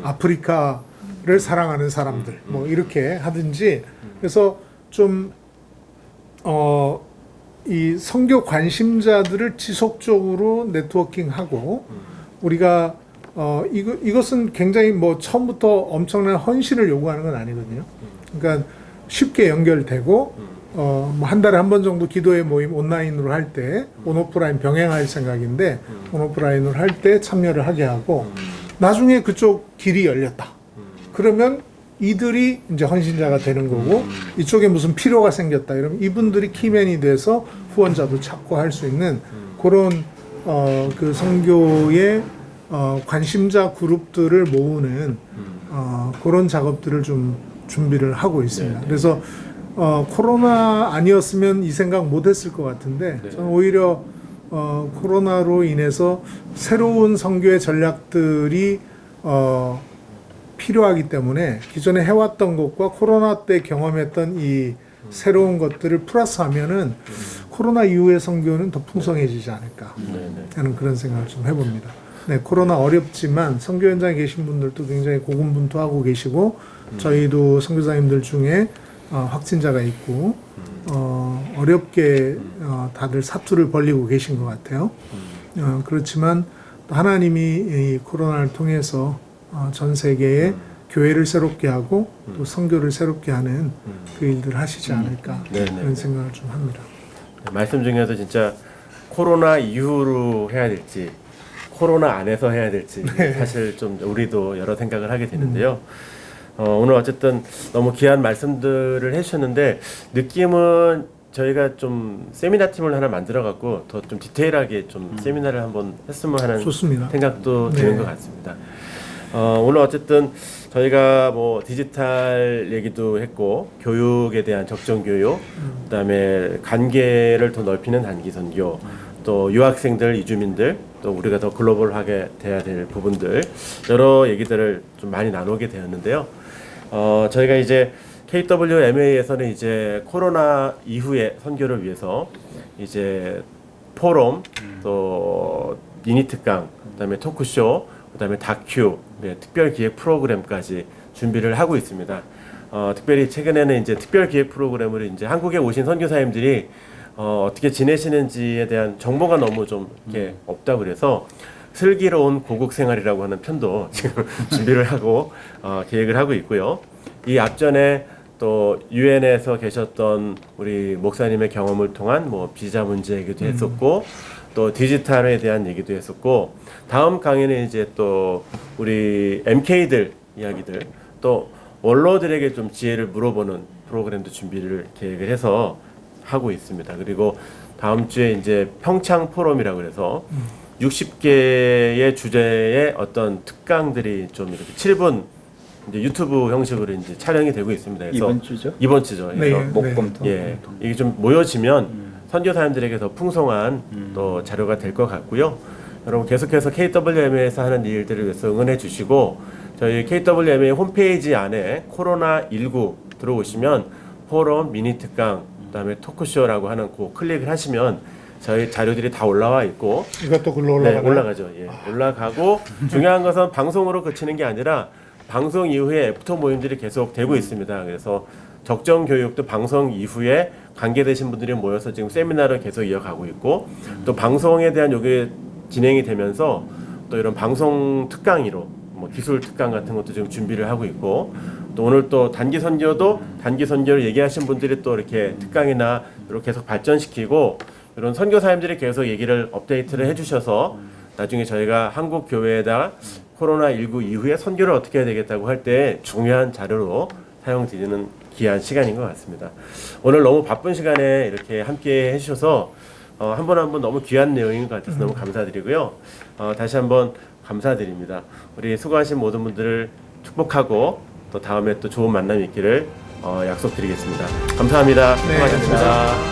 아프리카를 사랑하는 사람들, 뭐 이렇게 하든지 그래서 좀 이 선교 관심자들을 지속적으로 네트워킹하고 우리가 이것은 굉장히 뭐 처음부터 엄청난 헌신을 요구하는 건 아니거든요. 그러니까 쉽게 연결되고 뭐 한 달에 한 번 정도 기도회 모임 온라인으로 할 때 온오프라인 병행할 생각인데 온오프라인으로 할 때 참여를 하게 하고 나중에 그쪽 길이 열렸다. 그러면 이들이 이제 헌신자가 되는 거고 이쪽에 무슨 필요가 생겼다. 이러면 이분들이 키맨이 돼서 후원자도 찾고 할 수 있는 그런 그 선교의 관심자 그룹들을 모으는 그런 작업들을 좀 준비를 하고 있습니다. 네네. 그래서 코로나 아니었으면 이 생각 못 했을 것 같은데 네. 저는 오히려 코로나로 인해서 새로운 선교의 전략들이 필요하기 때문에 기존에 해왔던 것과 코로나 때 경험했던 이 새로운 것들을 플러스하면은 코로나 이후의 선교는 더 풍성해지지 않을까 하는 그런 생각을 좀 해봅니다. 네, 코로나 어렵지만 선교 현장에 계신 분들도 굉장히 고군분투하고 계시고 저희도 선교사님들 중에 확진자가 있고 어렵게 다들 사투를 벌리고 계신 것 같아요. 그렇지만 또 하나님이 이 코로나를 통해서 전 세계에 교회를 새롭게 하고 또 선교를 새롭게 하는 그 일들 하시지 않을까 그런 생각을 좀 합니다. 말씀 중에서 진짜 코로나 이후로 해야 될지 코로나 안에서 해야 될지 사실 좀 우리도 여러 생각을 하게 되는데요. 오늘 어쨌든 너무 귀한 말씀들을 해주셨는데 느낌은 저희가 좀 세미나 팀을 하나 만들어 갖고 더 좀 디테일하게 좀 세미나를 한번 했으면 하는 좋습니다. 생각도 네. 드는 것 같습니다. 오늘 어쨌든 저희가 뭐 디지털 얘기도 했고 교육에 대한 적정 교육, 그다음에 관계를 더 넓히는 단기 선교, 또 유학생들, 이주민들, 또 우리가 더 글로벌하게 돼야 될 부분들 여러 얘기들을 좀 많이 나누게 되었는데요. 저희가 이제 KWMA에서는 이제 코로나 이후의 선교를 위해서 이제 포럼, 또 미니 특강, 그다음에 토크쇼, 그다음에 다큐, 네, 특별 기획 프로그램까지 준비를 하고 있습니다. 특별히 최근에는 이제 특별 기획 프로그램을 이제 한국에 오신 선교사님들이 어떻게 지내시는지에 대한 정보가 너무 좀 이렇게 없다 그래서 슬기로운 고국 생활이라고 하는 편도 지금 준비를 하고 계획을 하고 있고요. 이 앞전에 또 유엔에서 계셨던 우리 목사님의 경험을 통한 뭐 비자 문제 얘기도 했었고 또 디지털에 대한 얘기도 했었고 다음 강의는 이제 또 우리 MK들 이야기들 또 원로들에게 좀 지혜를 물어보는 프로그램도 준비를 계획을 해서 하고 있습니다. 그리고 다음 주에 이제 평창 포럼이라고 그래서 60개의 주제의 어떤 특강들이 좀 이렇게 7분 이제 유튜브 형식으로 이제 촬영이 되고 있습니다. 그래서 이번 주죠? 이번 주죠. 그래서 네. 목금토. 예, 이게 좀 모여지면 선교사님들에게 더 풍성한 또 자료가 될 것 같고요. 여러분 계속해서 KWMA에서 하는 일들을 위해서 응원해 주시고 저희 KWMA 홈페이지 안에 코로나19 들어오시면 포럼, 미니 특강, 그다음에 토크쇼라고 하는 그 클릭을 하시면 저희 자료들이 다 올라와 있고 이것도 글로 네, 올라가나요? 올라가죠. 예. 올라가고 중요한 것은 방송으로 그치는 게 아니라 방송 이후에 애프터 모임들이 계속 되고 있습니다. 그래서 적정 교육도 방송 이후에 관계되신 분들이 모여서 지금 세미나를 계속 이어가고 있고 또 방송에 대한 요게 진행이 되면서 또 이런 방송 특강으로 뭐 기술 특강 같은 것도 지금 준비를 하고 있고 또 오늘 또 단기 선교도 단기 선교를 얘기하신 분들이 또 이렇게 특강이나 이렇게 계속 발전시키고 이런 선교사님들이 계속 얘기를 업데이트를 해주셔서 나중에 저희가 한국 교회에다 코로나19 이후에 선교를 어떻게 해야 되겠다고 할 때 중요한 자료로 사용되는 귀한 시간인 것 같습니다. 오늘 너무 바쁜 시간에 이렇게 함께 해주셔서 한 분 한 분 너무 귀한 내용인 것 같아서 너무 감사드리고요. 다시 한번 감사드립니다. 우리 수고하신 모든 분들을 축복하고 또 다음에 또 좋은 만남이 있기를 약속드리겠습니다. 감사합니다. 네, 수고하셨습니다.